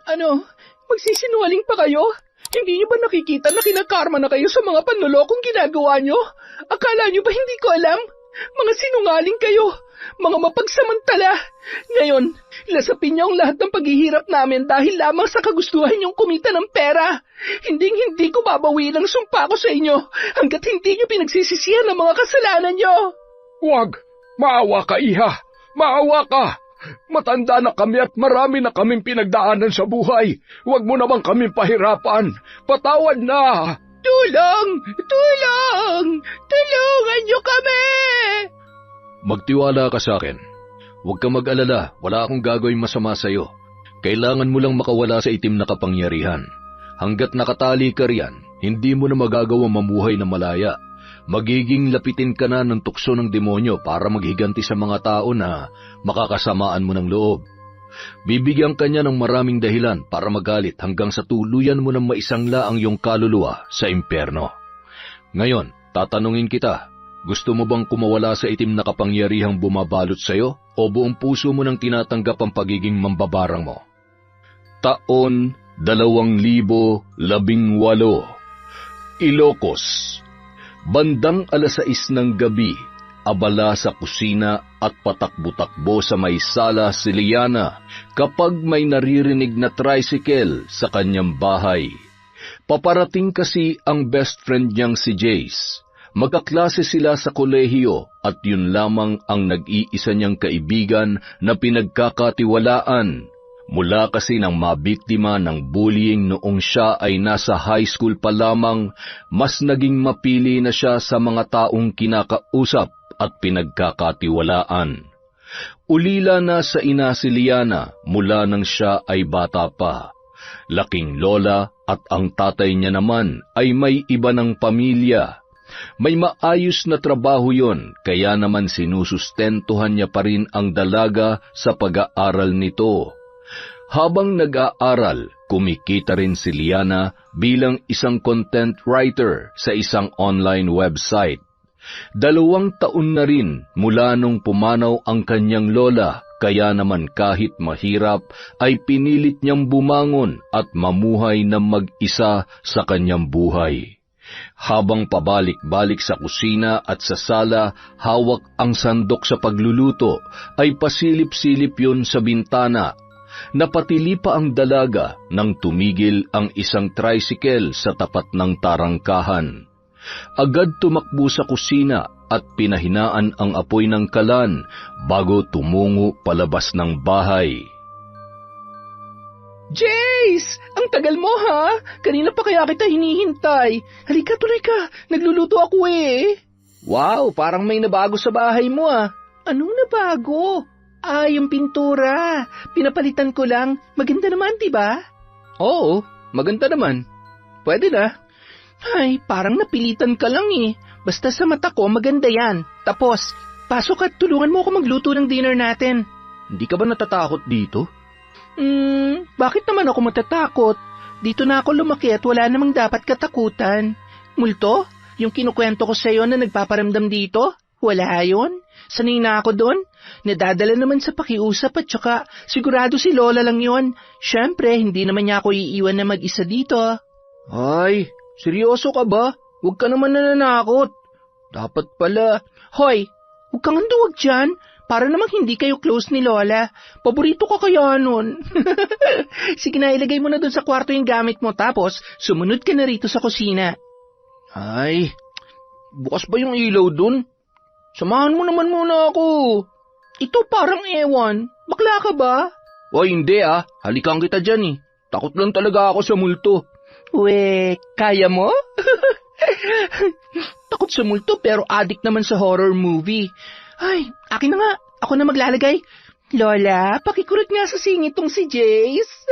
Ano? Magsisinungaling pa kayo? Hindi niyo ba nakikita na kinakarma na kayo sa mga panlolokong ginagawa niyo? Akala niyo ba hindi ko alam? Mga sinungaling kayo. Mga mapagsamantala. Ngayon, lasapin niyo ang lahat ng paghihirap namin dahil lamang sa kagustuhan niyong kumita ng pera. Hindi ko babawiin ang sumpa ko sa inyo hanggat hindi niyo pinagsisisihan ang mga kasalanan niyo. Huwag! Maawa ka, iha! Maawa ka! Matanda na kami at marami na kaming pinagdaanan sa buhay. Huwag mo naman kaming pahirapan. Patawad na! Tulong! Tulong! Tulungan niyo kami! Magtiwala ka sa akin. Huwag kang mag-alala, wala akong gagawing masama sa'yo. Kailangan mo lang makawala sa itim na kapangyarihan. Hanggat nakatali ka riyan, hindi mo na magagawa mamuhay na malaya. Magiging lapitin ka na ng tukso ng demonyo para maghiganti sa mga tao na makakasamaan mo ng loob. Bibigyan ka niya ng maraming dahilan para magalit hanggang sa tuluyan mo ng maisangla ang iyong kaluluwa sa impyerno. Ngayon, tatanungin kita, gusto mo bang kumawala sa itim na kapangyarihang bumabalot sa iyo o buong puso mo nang tinatanggap ang pagiging mambabarang mo? Taon 2018, Ilocos. Bandang 6:00 ng gabi, abala sa kusina at patakbo-takbo sa may sala si Liana kapag may naririnig na tricycle sa kanyang bahay. Paparating kasi ang best friend niyang si Jace. Magkaklase sila sa kolehiyo at yun lamang ang nag-iisa niyang kaibigan na pinagkakatiwalaan. Mula kasi nang mabiktima ng bullying noong siya ay nasa high school pa lamang, mas naging mapili na siya sa mga taong kinakausap at pinagkakatiwalaan. Ulila na sa ina si Liana mula nang siya ay bata pa. Laking lola at ang tatay niya naman ay may iba ng pamilya. May maayos na trabaho yon, kaya naman sinusustentuhan niya pa rin ang dalaga sa pag-aaral nito. Habang nag-aaral, kumikita rin si Liana bilang isang content writer sa isang online website. 2 taon na rin mula nung pumanaw ang kanyang lola, kaya naman kahit mahirap ay pinilit niyang bumangon at mamuhay ng mag-isa sa kanyang buhay. Habang pabalik-balik sa kusina at sa sala, hawak ang sandok sa pagluluto, ay pasilip-silip yun sa bintana. Napatili pa ang dalaga nang tumigil ang isang tricycle sa tapat ng tarangkahan. Agad tumakbo sa kusina at pinahinaan ang apoy ng kalan bago tumungo palabas ng bahay. Jace! Ang tagal mo ha? Kanina pa kaya kita hinihintay. Halika, tuloy ka. Nagluluto ako eh. Wow, parang may nabago sa bahay mo ah. Anong nabago? Yung pintura. Pinapalitan ko lang. Maganda naman, diba? Oo, maganda naman. Pwede na. Ay, parang napilitan ka lang eh. Basta sa mata ko, maganda yan. Tapos, pasok at tulungan mo ako magluto ng dinner natin. Hindi ka ba natatakot dito? Bakit naman ako matatakot? Dito na ako lumaki at wala namang dapat katakutan. Multo? Yung kinukwento ko sa'yo na nagpaparamdam dito? Wala yun? Sanay na ako doon? Nadadala naman sa pakiusap at saka sigurado si Lola lang yun. Siyempre, hindi naman niya ako iiwan na mag-isa dito. Ay, seryoso ka ba? Huwag ka naman nananakot. Dapat pala. Hoy, huwag kang anduwag dyan. Para namang hindi kayo close ni Lola. Paborito ka kaya nun. Sige na, ilagay mo na doon sa kwarto yung gamit mo tapos sumunod ka na rito sa kusina. Ay, bukas ba yung ilaw doon? Samahan mo naman muna ako. Ito parang ewan. Bakla ka ba? O hindi ah. Halikan kita dyan eh. Takot lang talaga ako sa multo. We, kaya mo? Takot sa multo pero addict naman sa horror movie. Ay, akin na nga. Ako na maglalagay. Lola, pakikurot nga sa singit tong si Jace.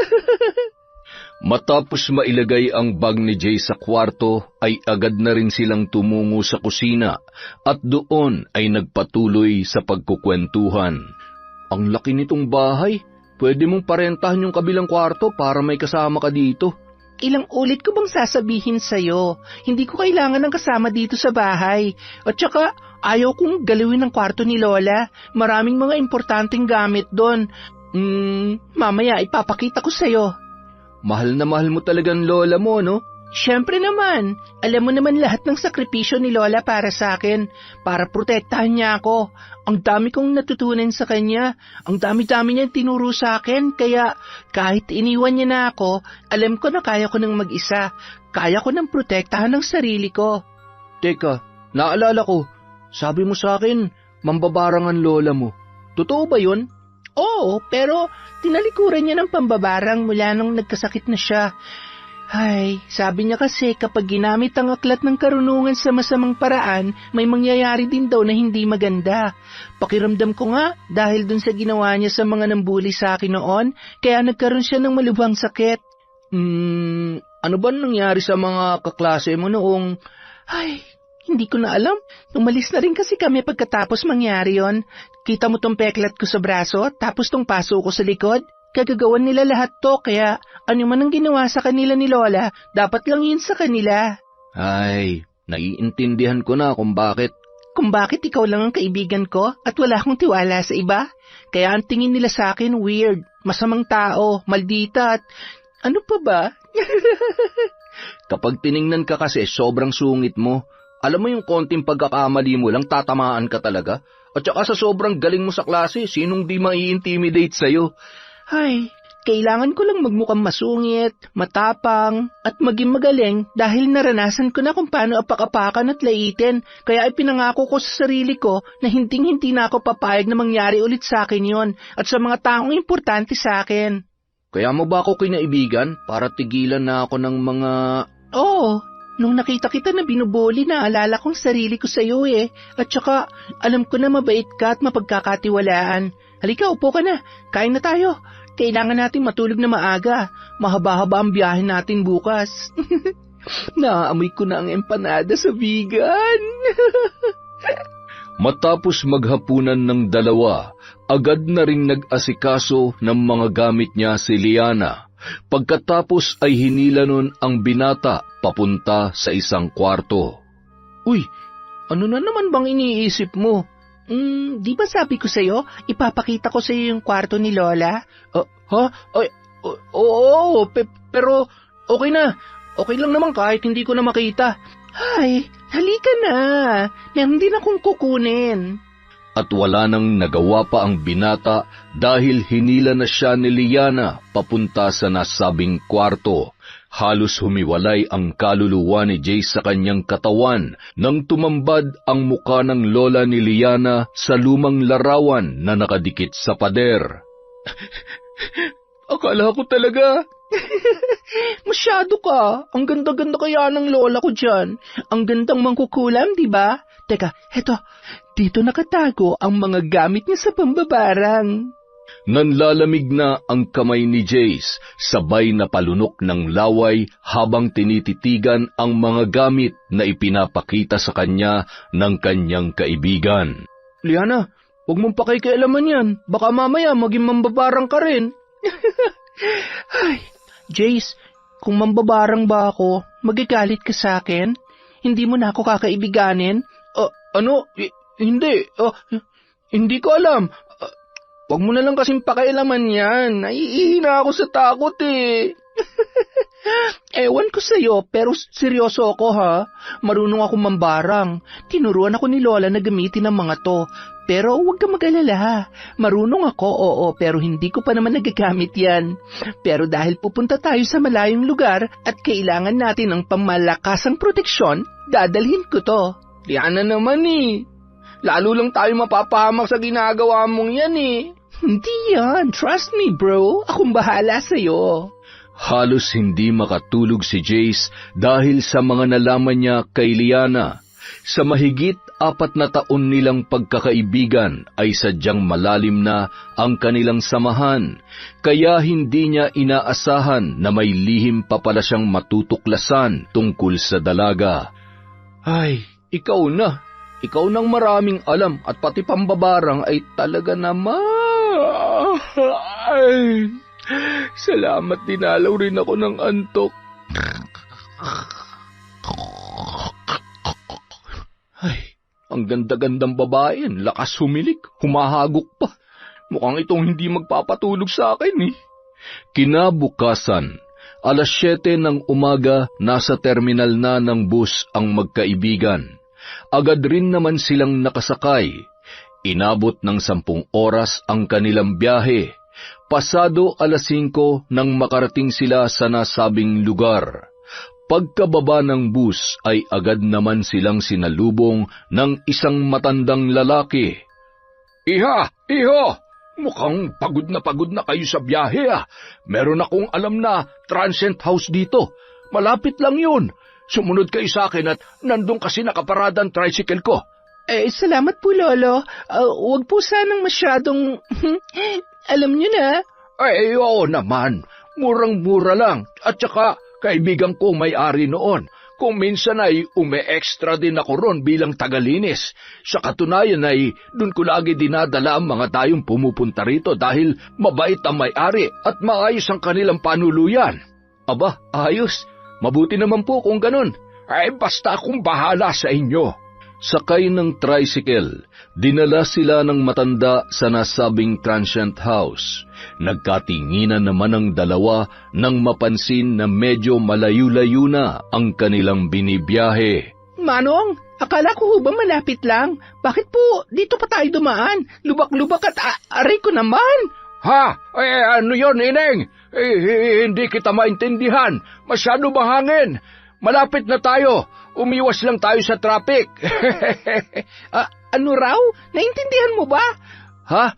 Matapos mailagay ang bag ni Jay sa kwarto, ay agad na rin silang tumungo sa kusina at doon ay nagpatuloy sa pagkukwentuhan. Ang laki nitong bahay. Pwede mong parentahan yung kabilang kwarto para may kasama ka dito. Ilang ulit ko bang sasabihin sa'yo? Hindi ko kailangan ng kasama dito sa bahay. At saka, ayaw kong galawin ang kwarto ni Lola. Maraming mga importanteng gamit doon. Mamaya ipapakita ko sa'yo. mahal na mahal mo talagang lola mo, no? Siyempre naman, alam mo naman lahat ng sakripisyo ni Lola para sa akin, para protektahan niya ako. Ang dami kong natutunan sa kanya, ang dami-dami niyang tinuro sa akin, kaya kahit iniwan niya na ako, alam ko na kaya ko nang mag-isa, kaya ko nang protektahan ng sarili ko. Teka, naalala ko, sabi mo sa akin, mambabarang ang lola mo. Totoo ba yun? Oo, pero tinalikuran niya ng pambabarang mula nung nagkasakit na siya. Ay, sabi niya kasi kapag ginamit ang aklat ng karunungan sa masamang paraan, may mangyayari din daw na hindi maganda. Pakiramdam ko nga, dahil dun sa ginawa niya sa mga nambuli sa akin noon, kaya nagkaroon siya ng malubhang sakit. Ano ba nangyari sa mga kaklase mo noong... Ay, hindi ko na alam. Umalis na rin kasi kami pagkatapos mangyari yon. Kita mo tong peklat ko sa braso, tapos tong paso ko sa likod? Kagagawan nila lahat to, kaya ano man ang ginawa sa kanila ni Lola, dapat lang yun sa kanila. Ay, naiintindihan ko na kung bakit. Kung bakit ikaw lang ang kaibigan ko at wala akong tiwala sa iba? Kaya ang tingin nila sa akin weird, masamang tao, maldita at ano pa ba? Kapag tiningnan ka kasi sobrang sungit mo, alam mo yung konting pagkakamali mo lang tatamaan ka talaga? At saka sa sobrang galing mo sa klase, sinong di mai-intimidate sa'yo? Ay, kailangan ko lang magmukhang masungit, matapang, at maging magaling dahil naranasan ko na kung paano apak-apakan at laitin, kaya ipinangako ko sa sarili ko na hinding-hindi na ako papayag na mangyari ulit sa akin yon at sa mga taong importante sa akin. Kaya mo ba ako kinaibigan para tigilan na ako ng mga... Oo, nung nakita kita na binubuli na alala kong sarili ko sa iyo at saka alam ko na mabait ka at mapagkakatiwalaan. Halika, upo ka na, kain na tayo. Kailangan natin matulog na maaga. Mahaba-haba ang biyahe natin bukas. Naamoy ko na ang empanada sa vegan. Matapos maghapunan ng dalawa, agad na ring nag-asikaso ng mga gamit niya si Liana. Pagkatapos ay hinila nun ang binata papunta sa isang kwarto. Uy, ano na naman bang iniisip mo? Di ba sabi ko sa'yo, ipapakita ko sa'yo yung kwarto ni Lola? Ay, oo, pero okay na. Okay lang naman kahit hindi ko na makita. Ay, halika na. Meron din akong kukunin. At wala nang nagawa pa ang binata dahil hinila na siya ni Liana papunta sa nasabing kwarto. Halos humiwalay ang kaluluwa ni Jace sa kanyang katawan nang tumambad ang muka ng lola ni Liana sa lumang larawan na nakadikit sa pader. Akala ko talaga. Masyado ka. Ang ganda-ganda kaya ng lola ko dyan. Ang gandang mangkukulam, di ba? Teka, heto. Dito nakatago ang mga gamit niya sa pambabarang. Nanlalamig na ang kamay ni Jace, sabay na palunok ng laway habang tinititigan ang mga gamit na ipinapakita sa kanya ng kanyang kaibigan. Liana, huwag mong pakikialaman yan. Baka mamaya maging mambabarang ka rin. Ay, Jace, kung mambabarang ba ako, magigalit ka sa akin? Hindi mo na ako kakaibiganin? Hindi. Hindi ko alam. Huwag mo na lang kasing pakialaman yan. Naiihina ako sa takot eh. Ewan ko sa'yo, pero seryoso ako ha. Marunong ako mambarang. Tinuruan ako ni Lola na gamitin ang mga to. Pero huwag ka mag-alala. Marunong ako, oo, pero hindi ko pa naman nagagamit yan. Pero dahil pupunta tayo sa malayong lugar at kailangan natin ng pamalakasang proteksyon, dadalhin ko to. Yan na naman eh. Lalo lang tayo mapapahamak sa ginagawa mong yan eh. Hindi yan. Trust me, bro. Akong bahala sa'yo. Halos hindi makatulog si Jace dahil sa mga nalaman niya kay Liana. Sa mahigit 4 na taon nilang pagkakaibigan ay sadyang malalim na ang kanilang samahan, kaya hindi niya inaasahan na may lihim pa pala siyang matutuklasan tungkol sa dalaga. Ay, ikaw na. Ikaw nang maraming alam at pati pambabarang ay talaga naman. Ay, salamat, dinalaw rin ako ng antok. Ay, ang ganda-gandang babae, lakas humilik, humahagok pa. Mukhang itong hindi magpapatulog sa akin eh. Kinabukasan, 7:00 ng umaga, nasa terminal na ng bus ang magkaibigan. Agad rin naman silang nakasakay. Inabot ng 10 oras ang kanilang biyahe. Pasado 5:00 nang makarating sila sa nasabing lugar. Pagkababa ng bus ay agad naman silang sinalubong ng isang matandang lalaki. Iha! Iho! Mukhang pagod na kayo sa biyahe ah. Meron akong alam na transient house dito. Malapit lang yun. Sumunod kayo sa akin at nandun kasi nakaparada ang tricycle ko. Salamat po, Lolo. Huwag po sanang masyadong... alam niyo na. Oo naman. Murang-mura lang. At saka, kaibigan ko may-ari noon. Kung minsan ay ume-extra din ako ron bilang tagalinis. Sa katunayan ay dun ko lagi dinadala ang mga tayong pumupunta rito dahil mabait ang may-ari at maayos ang kanilang panuluyan. Aba, ayos. Mabuti naman po kung ganun. Basta akong bahala sa inyo. Sakay ng tricycle, dinala sila ng matanda sa nasabing transient house. Nagkatinginan naman ang dalawa nang mapansin na medyo malayo-layo na ang kanilang binibiyahe. Manong, akala ko ba malapit lang? Bakit po dito pa tayo dumaan? Lubak-lubak at aray ko naman. Ha? Ano yon, Ineng? Hindi kita maintindihan. Masyado mahangin. Malapit na tayo. Umiwas lang tayo sa traffic. Ano raw? Naintindihan mo ba? Ha?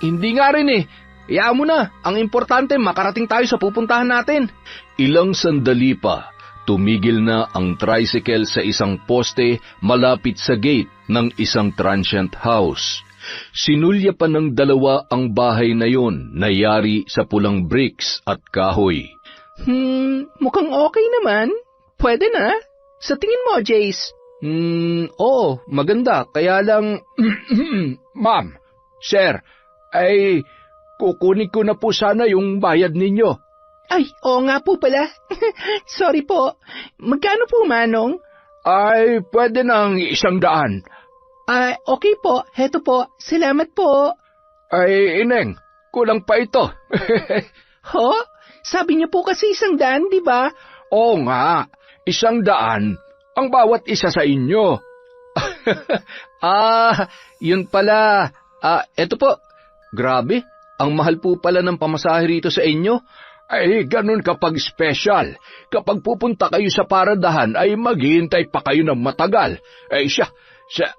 Hindi nga rin eh. Hayaan mo na. Ang importante, makarating tayo sa pupuntahan natin. Ilang sandali pa, tumigil na ang tricycle sa isang poste malapit sa gate ng isang transient house. Sinulya pa ng dalawa ang bahay na yon na yari sa pulang bricks at kahoy. Mukhang okay naman. Pwede na. Sa tingin mo, Jace? Oo, maganda. Kaya lang... Ma'am, sir, ay kukunin ko na po sana yung bayad ninyo. Ay, oo nga po pala. Sorry po. Magkano po, Manong? Ay, pwede ng 100. Okay po. Heto po. Salamat po. Ay, Ineng, kulang pa ito. Ho? Sabi niyo po kasi 100, di ba? Oo nga, 100 ang bawat isa sa inyo. Yun pala. Eto po. Grabe, ang mahal po pala ng pamasahe rito sa inyo. Ay, ganun kapag special. Kapag pupunta kayo sa paradahan, ay maghihintay pa kayo ng matagal.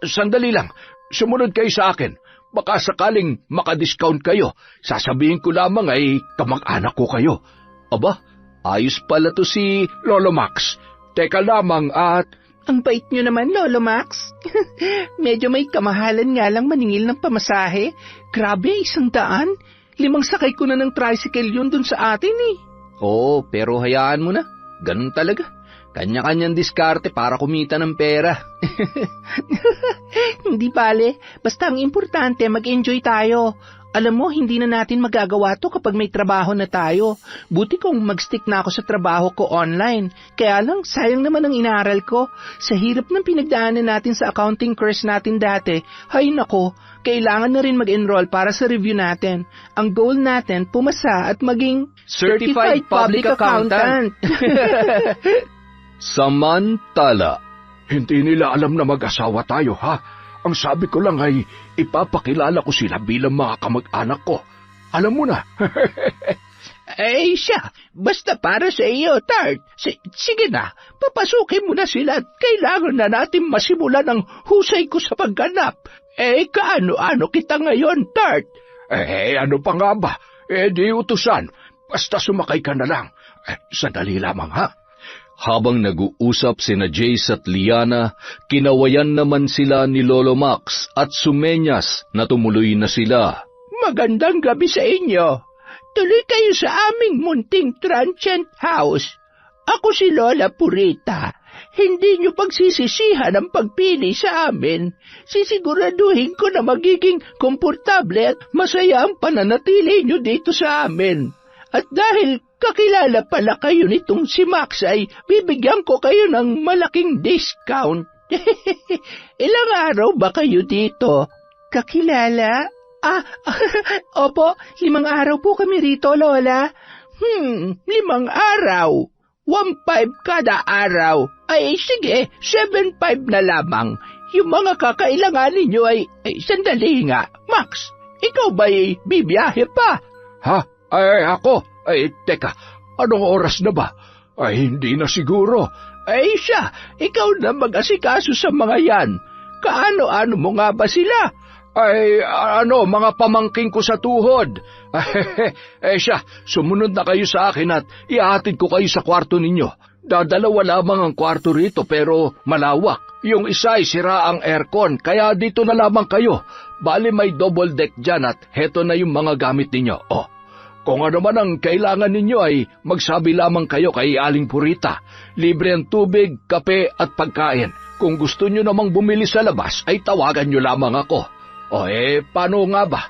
Sandali lang. Sumunod kayo sa akin. Baka sakaling makadiscount kayo. Sasabihin ko lamang ay kamag-anak ko kayo. Aba, ayos pala to si Lolo Max. Teka lamang at... Ang bait nyo naman, Lolo Max. Medyo may kamahalan nga lang maningil ng pamasahe. Grabe, 100. 5 sakay ko na ng tricycle yun dun sa atin eh. Oo, pero hayaan mo na. Ganun talaga. Kanya-kanyang diskarte para kumita ng pera. Hindi bale. Basta ang importante, mag-enjoy tayo. Alam mo, hindi na natin magagawa to kapag may trabaho na tayo. Buti kung mag-stick na ako sa trabaho ko online. Kaya lang, sayang naman ang inaral ko. Sa hirap ng pinagdaanan natin sa accounting course natin dati, hay nako, kailangan na rin mag-enroll para sa review natin. Ang goal natin, pumasa at maging Certified Public Accountant. Samantala, hindi nila alam na mag-asawa tayo, ha? Ang sabi ko lang ay ipapakilala ko sila bilang mga kamag-anak ko. Alam mo na. Siya, basta para sa iyo, Tart. Sige na, papasukin mo na sila at kailangan na natin masimulan ang husay ko sa pagganap. Kaano-ano kita ngayon, Tart? Ano pa nga ba? Di utusan. Basta sumakay ka na lang. Sandali lamang, ha? Habang nag-uusap sina Jace at Liana, kinawayan naman sila ni Lolo Max at sumenyas na tumuloy na sila. Magandang gabi sa inyo. Tuloy kayo sa aming munting transient house. Ako si Lola Purita. Hindi niyo pagsisisihan ang pagpili sa amin. Sisiguraduhin ko na magiging komportable at masaya ang pananatili niyo dito sa amin. At dahil kakilala pala kayo nitong si Max ay bibigyan ko kayo ng malaking discount. Ilang araw ba kayo dito? Kakilala? Opo, 5 araw po kami rito, Lola. 5 araw. 1.5 kada araw. Ay sige, 7.5 na lamang. Yung mga kakailangan ninyo ay sandali nga. Max, ikaw ba'y bibiyahe pa? Ha? Ay, ako? Ay, teka, anong oras na ba? Ay, hindi na siguro. Ay siya, ikaw na mag-asikaso sa mga yan. Kaano-ano mo nga ba sila? Ay, mga pamangking ko sa tuhod. Siya, sumunod na kayo sa akin at ihahatid ko kayo sa kwarto ninyo. Dadalawa lamang ang kwarto rito pero malawak. Yung isa ay sira ang aircon, kaya dito na lamang kayo. Bali may double deck dyan at heto na yung mga gamit ninyo. Oh, kung ano man ang kailangan ninyo ay magsabi lamang kayo kay Aling Purita. Libre ang tubig, kape at pagkain. Kung gusto nyo namang bumili sa labas ay tawagan nyo lamang ako. O paano nga ba?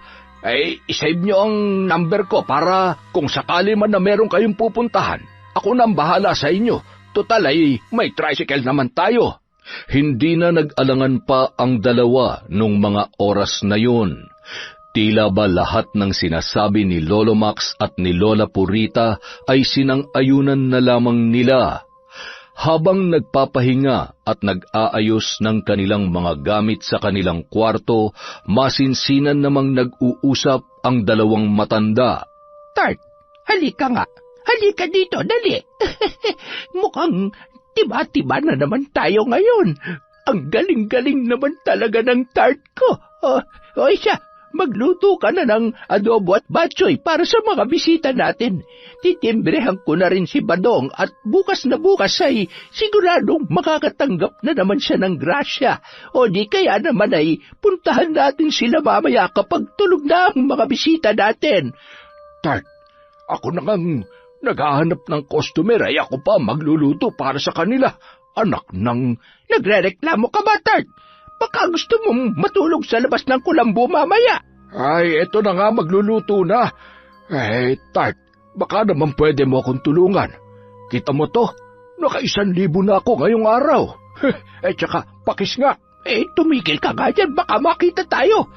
Isave nyo ang number ko para kung sakali man na meron kayong pupuntahan, ako nang bahala sa inyo. Total ay may tricycle naman tayo. Hindi na nag-alangan pa ang dalawa nung mga oras na yun. Tila ba lahat ng sinasabi ni Lolo Max at ni Lola Purita ay sinang-ayunan na lamang nila. Habang nagpapahinga at nag-aayos ng kanilang mga gamit sa kanilang kwarto, masinsinan namang nag-uusap ang dalawang matanda. Tart, halika nga. Halika dito, dali. Mukhang tiba-tiba na naman tayo ngayon. Ang galing-galing naman talaga ng tart ko. Siya, magluto ka na ng adobo at batchoy para sa mga bisita natin. Titimbrehan ko na rin si Badong at bukas na bukas ay siguradong makakatanggap na naman siya ng grasya. O di kaya naman ay puntahan natin sila mamaya kapag tulog na ang mga bisita natin. Tart, ako na ngang naghahanap ng customer ay ako pa magluluto para sa kanila. Anak ng... Nagrereklamo ka ba, Tart? Baka gusto mong matulog sa labas ng kulambo mamaya. Ay, eto na nga magluluto na. Tart, baka naman pwede mo akong tulungan. Kita mo to, naka 1,000 na ako ngayong araw. Tsaka, pakis nga. Tumigil ka nga dyan, baka makita tayo.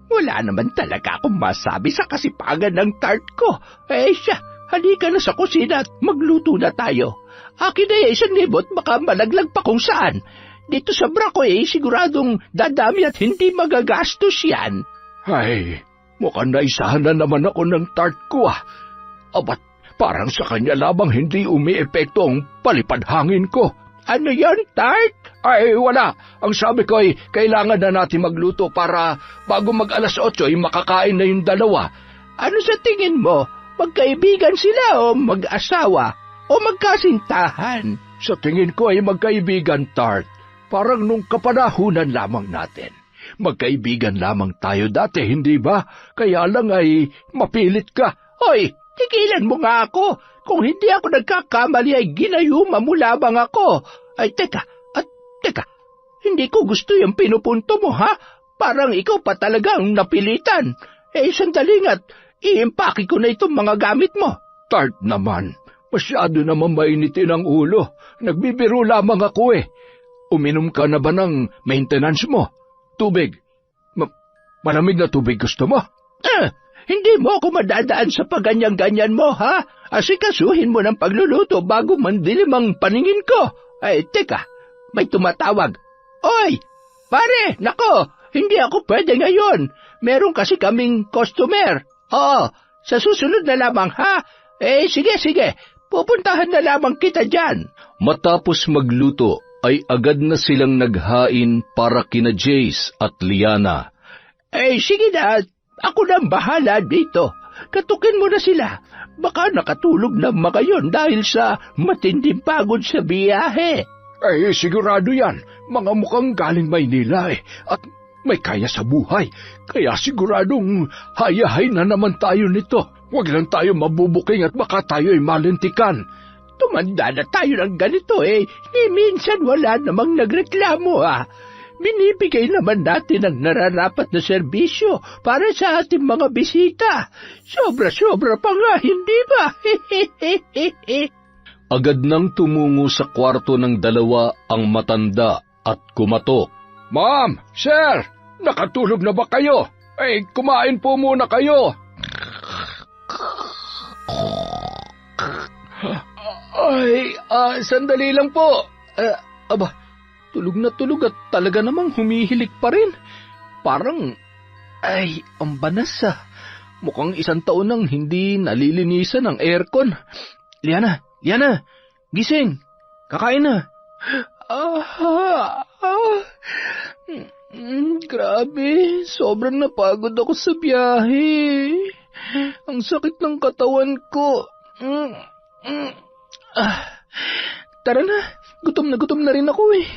Wala naman talaga akong masabi sa kasipagan ng tart ko. Siya, halika na sa kusina at magluto na tayo. Akin na 1,000 at baka malaglag pa kung saan. Dito sa Braco siguradong dadami at hindi magagastos yan. Ay, mukhang naisahan na naman ako ng tart ko Abat, parang sa kanya lamang hindi umi-epekto ang palipad hangin ko. Ano yon, Tart? Ay, wala. Ang sabi ko ay kailangan na natin magluto para bago mag-8 ay makakain na yung dalawa. Ano sa tingin mo? Magkaibigan sila o mag-asawa? O magkasintahan? Sa tingin ko ay magkaibigan, Tart. Parang nung kapanahunan lamang natin. Magkaibigan lamang tayo dati, hindi ba? Kaya lang ay mapilit ka. Hoy, tigilan mo nga ako. Kung hindi ako nagkakamali ay ginayuma mo lamang ako. Ay, teka, hindi ko gusto yung pinupunto mo, ha? Parang ikaw pa talaga ang napilitan. Sandali nga't iimpake ko na itong mga gamit mo. Tart naman, masyado naman mainitin ang ulo. Nagbibiro lamang ako Uminom ka na ba ng maintenance mo? Tubig. Malamig na tubig gusto mo? Hindi mo ako madadaan sa paganyan-ganyan mo, ha? Asikasuhin mo ng pagluluto bago mandilim ang paningin ko. Teka, may tumatawag. Oy, pare, nako, hindi ako pwede ngayon. Meron kasi kaming customer. Oo, sa susunod na lamang, ha? Sige, pupuntahan na lamang kita dyan. Matapos magluto, ay agad na silang naghain para kina Jace at Liana. Sige na, ako na ang bahala dito. Katukin mo na sila. Baka nakatulog na mga yon dahil sa matinding pagod sa biyahe. Sigurado yan. Mga mukhang galing Maynila at may kaya sa buhay. Kaya siguradong hayahay na naman tayo nito. Huwag lang tayo mabubuking at baka tayo ay malintikan. Tumanda na tayo ng ganito minsan wala namang nagreklamo Binibigay naman natin ang nararapat na serbisyo para sa ating mga bisita. Sobra-sobra pa nga, hindi ba? Agad nang tumungo sa kwarto ng dalawa ang matanda at kumatok. Ma'am, sir, nakatulog na ba kayo? Kumain po muna kayo. Sandali lang po. Aba, tulog na tulog at talaga namang humihilik pa rin. Parang, ang banas ah. Mukhang 1 taon nang hindi nalilinisan ang aircon. Liana, gising. Kakain na. Grabe, sobrang napagod ako sa biyahe. Ang sakit ng katawan ko. Tara na, gutom na rin ako eh.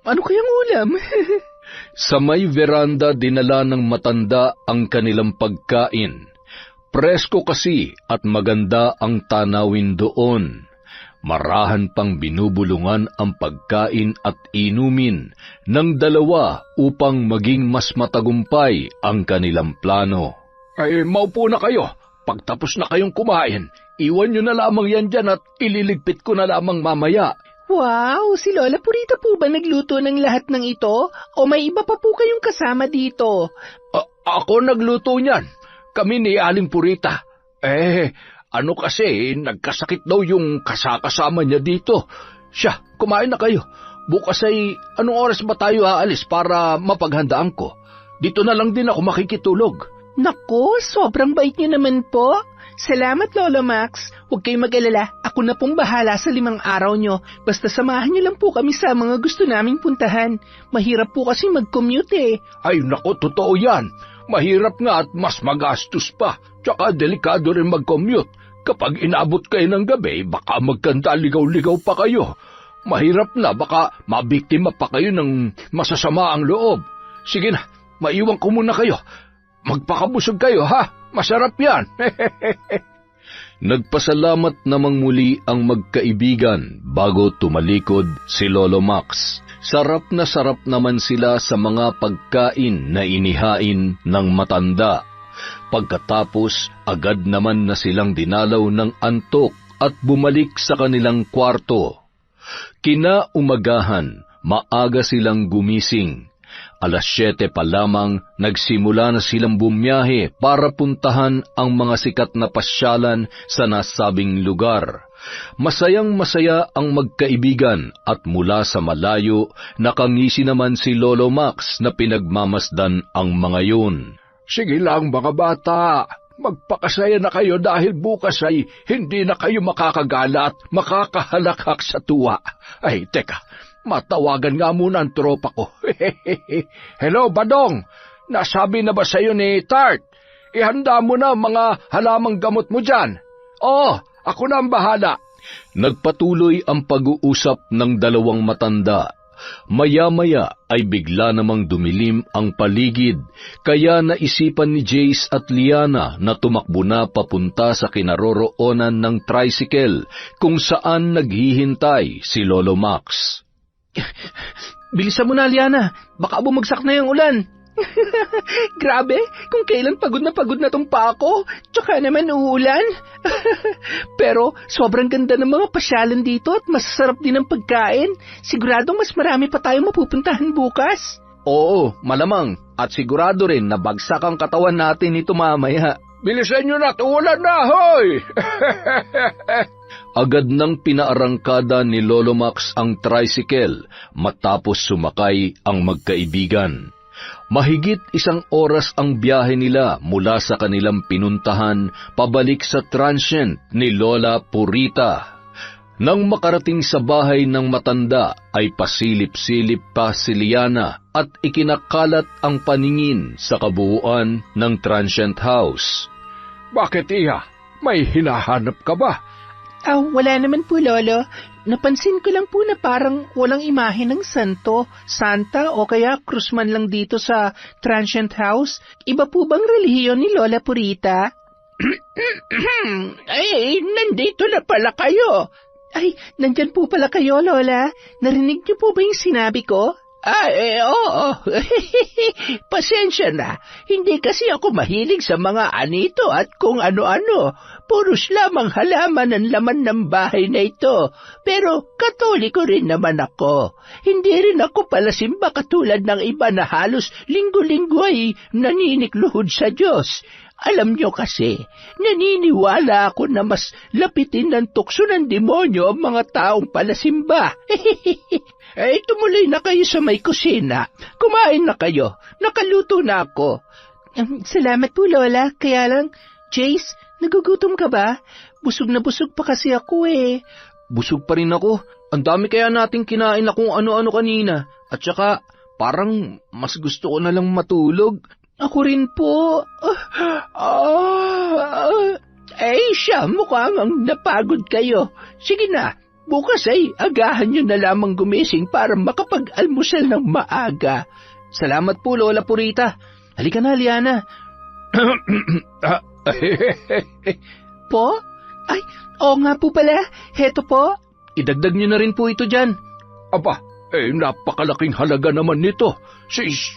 Ano kayang ulam? Sa may veranda dinala ng matanda ang kanilang pagkain. Presko kasi at maganda ang tanawin doon. Marahan pang binubulungan ang pagkain at inumin ng dalawa upang maging mas matagumpay ang kanilang plano. Maupo na kayo. Pagtapos na kayong kumain, iwan nyo na lamang yan dyan at ililigpit ko na lamang mamaya. Wow, si Lola Purita po ba nagluto ng lahat ng ito? O may iba pa po kayong kasama dito? Ako nagluto niyan. Kami ni Aling Purita. Ano kasi, nagkasakit daw yung kasama niya dito. Siya, kumain na kayo. Bukas ay, anong oras ba tayo aalis para mapaghandaan ko? Dito na lang din ako makikitulog. Naku, sobrang bait niyo naman po. Salamat, Lolo Max. Huwag kayong mag-alala. Ako na pong bahala sa 5 araw nyo. Basta samahan niyo lang po kami sa mga gusto naming puntahan. Mahirap po kasi mag-commute eh. Ay naku, totoo yan. Mahirap nga at mas magastos pa. Tsaka delikado rin mag-commute. Kapag inabot kayo ng gabi, baka magkanta ligaw-ligaw pa kayo. Mahirap na, baka mabiktima pa kayo ng masasama ang loob. Sige na, maiwan ko muna kayo. Magpakabusog kayo, ha? Masarap yan. Nagpasalamat namang muli ang magkaibigan bago tumalikod si Lolo Max. Sarap na sarap naman sila sa mga pagkain na inihain ng matanda. Pagkatapos, agad naman na silang dinalaw ng antok at bumalik sa kanilang kwarto. Kinaumagahan, maaga silang gumising. 7:00 pa lamang nagsimula na silang bumiyahe para puntahan ang mga sikat na pasyalan sa nasabing lugar. Masayang-masaya ang magkaibigan at mula sa malayo nakangisi naman si Lolo Max na pinagmamasdan ang mga yun. Sige lang mga bata, magpakasaya na kayo dahil bukas ay hindi na kayo makakagala at makakahalakhak sa tuwa. Ay, teka, matawagan nga muna ang tropa ko. Hello, Badong! Nasabi na ba sa'yo ni Tart? Ihanda mo na mga halamang gamot mo dyan. Oo, ako na ang bahala. Nagpatuloy ang pag-uusap ng dalawang matanda. Maya-maya ay bigla namang dumilim ang paligid, kaya naisipan ni Jace at Liana na tumakbo na papunta sa kinaroroonan ng tricycle kung saan naghihintay si Lolo Max. Bilisan mo na, Liana. Baka bumagsak na yung ulan. Grabe, kung kailan pagod na tong pa ako, tsaka naman uulan. Pero sobrang ganda ng mga pasyalan dito at masarap din ang pagkain. Siguradong mas marami pa tayong mapupuntahan bukas. Oo, malamang. At sigurado rin na bagsak ang katawan natin ito mamaya. Bilisan nyo na, uulan na, hoy! Agad nang pinaarangkada ni Lolo Max ang tricycle matapos sumakay ang magkaibigan. Mahigit 1 oras ang biyahe nila mula sa kanilang pinuntahan pabalik sa transient ni Lola Purita. Nang makarating sa bahay ng matanda ay pasilip-silip pa si Liana at ikinakalat ang paningin sa kabuuan ng transient house. Bakit iya? May hinahanap ka ba? Wala naman po, Lolo. Napansin ko lang po na parang walang imahe ng santo, santa o kaya krusman lang dito sa transient house. Iba po bang relihiyon ni Lola Purita? Ay, nandito na pala kayo. Ay, nandyan po pala kayo, Lola. Narinig niyo po ba yung sinabi ko? Oo. Pasensya na. Hindi kasi ako mahilig sa mga anito at kung ano-ano. Puros lamang halaman ang laman ng bahay na ito. Pero Katoliko rin naman ako. Hindi rin ako palasimba katulad ng iba na halos linggo-linggo ay naninikluhod sa Diyos. Alam nyo kasi, naniniwala ako na mas lapitin ng tukso ng demonyo ang mga taong palasimba. Tumuloy na kayo sa may kusina. Kumain na kayo. Nakaluto na ako. Salamat po, Lola. Kaya lang, Jace, nagugutom ka ba? Busog na busog pa kasi ako eh. Busog pa rin ako. Ang dami kaya nating kinain na kung ano-ano kanina. At saka, parang mas gusto ko na lang matulog. Ako rin po. Siya, mukhang ang napagod kayo. Sige na, bukas ay agahan nyo na lamang gumising para makapag-almusal ng maaga. Salamat po, Lola Purita. Halika na, Liana. Po? Ay, oo nga po pala. Heto po. Idagdag nyo na rin po ito dyan. Aba, napakalaking halaga naman nito.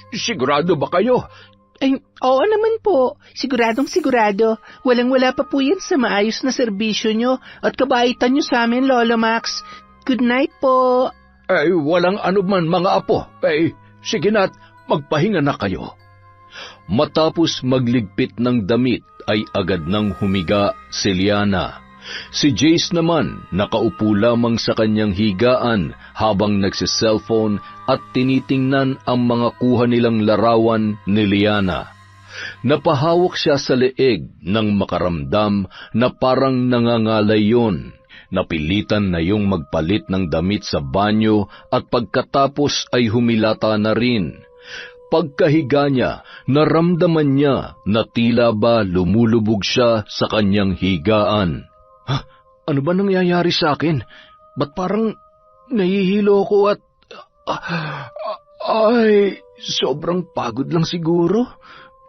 Sigurado ba kayo? Ay, oo naman po. Siguradong sigurado. Walang-wala pa po yan sa maayos na serbisyo nyo at kabaitan nyo sa amin, Lolo Max. Good night po. Walang anuman mga apo. Sige na't magpahinga na kayo. Matapos magligpit ng damit ay agad nang humiga si Liana. Si Jace naman nakaupo lamang sa kanyang higaan habang nagsiselfone at tinitingnan ang mga kuha nilang larawan ni Liana. Napahawak siya sa leeg nang makaramdam na parang nangangalay yun. Napilitan na yung magpalit ng damit sa banyo at pagkatapos ay humilata na rin. Pagkahiga niya, naramdaman niya na tila ba lumulubog siya sa kanyang higaan. Ano ba nangyayari sa akin? Ba't parang nahihilo ko at... sobrang pagod lang siguro.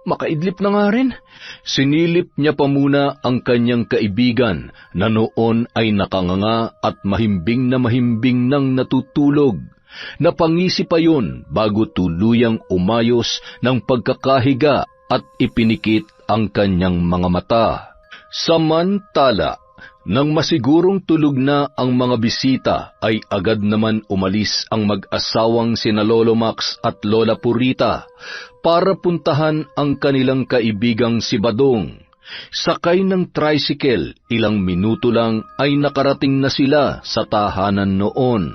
Makaidlip na nga rin. Sinilip niya pa muna ang kanyang kaibigan na noon ay nakanganga at mahimbing nang natutulog. Napangisi pa yun bago tuluyang umayos ng pagkakahiga at ipinikit ang kanyang mga mata. Samantala, nang masigurong tulog na ang mga bisita, ay agad naman umalis ang mag-asawang sina Lolo Max at Lola Purita para puntahan ang kanilang kaibigang si Badong. Sakay ng tricycle, ilang minuto lang ay nakarating na sila sa tahanan noon.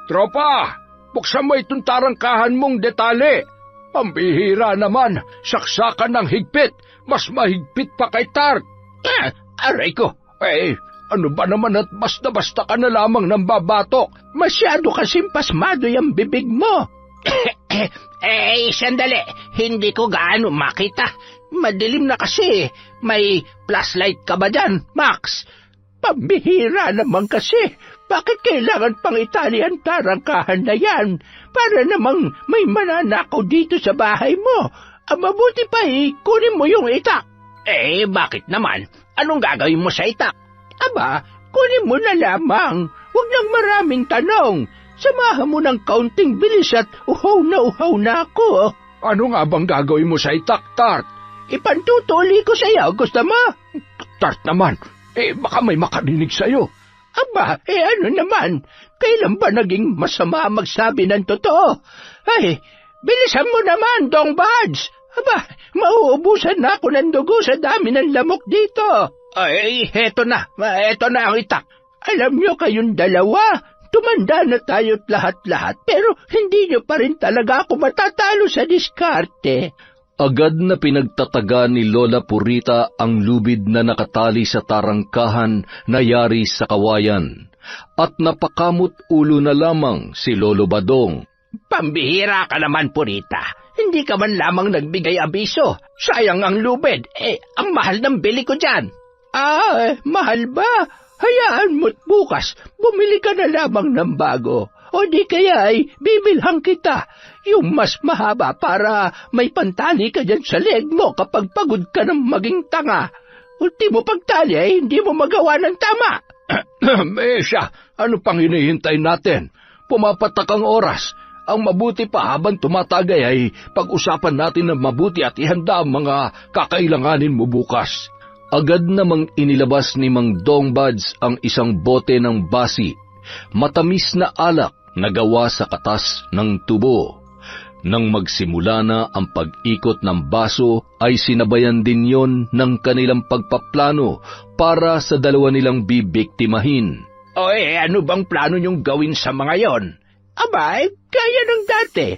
Tropa, buksan mo itong tarangkahan mong detale. Pambihira naman, saksakan ng higpit. Mas mahigpit pa kay Tart. Aray ko, ano ba naman at basta-basta ka na lamang ng babatok? Masyado kasing pasmado yung bibig mo. Sandali. Hindi ko gaano makita. Madilim na kasi. May flashlight ka ba dyan, Max? Pambihira naman kasi. Bakit kailangan pang itali ang tarangkahan na yan? Para namang may mananakaw dito sa bahay mo. Mabuti pa kunin mo yung itak. Bakit naman? Anong gagawin mo sa itak? Aba, kunin mo na lamang. Huwag nang maraming tanong. Samahan mo ng kaunting bilis at uhaw na ako. Ano nga bang gagawin mo sa itak, Tart? Ipantutuli ko sa'yo. Gusto mo? Tart naman, baka may makarinig sa'yo. Aba, ano naman? Kailan ba naging masama magsabi ng totoo? Bilisan mo naman, Dong Buds. Aba, mauubusan na ako ng dugo sa dami ng lamok dito. Heto na ang itak. Alam nyo kayong dalawa, tumanda na tayo't lahat-lahat, pero hindi nyo pa rin talaga ako matatalo sa diskarte. Agad na pinagtataga ni Lola Purita ang lubid na nakatali sa tarangkahan na yari sa kawayan. At napakamot ulo na lamang si Lolo Badong. Pambihira ka naman, Purita. Hindi ka man lamang nagbigay abiso. Sayang ang lubid. Ang mahal ng bili ko dyan. Mahal ba? Hayaan mo't bukas, bumili ka na lamang ng bago. O di kaya bibilhan kita. Yung mas mahaba para may pantali ka dyan sa leg mo kapag pagod ka ng maging tanga. Ultimo pagtali hindi mo magawa ng tama. Siya, ano pang hinihintay natin? Pumapatak ang oras. Ang mabuti pa habang tumatagay ay pag-usapan natin ng mabuti at ihanda ang mga kakailanganin mo bukas. Agad namang inilabas ni Mang Dong Buds ang isang bote ng basi, matamis na alak na gawa sa katas ng tubo. Nang magsimula na ang pag-ikot ng baso ay sinabayan din yon ng kanilang pagpaplano para sa dalawa nilang bibiktimahin. Ano bang plano niyong gawin sa mga yon? Abay, kaya ng dati.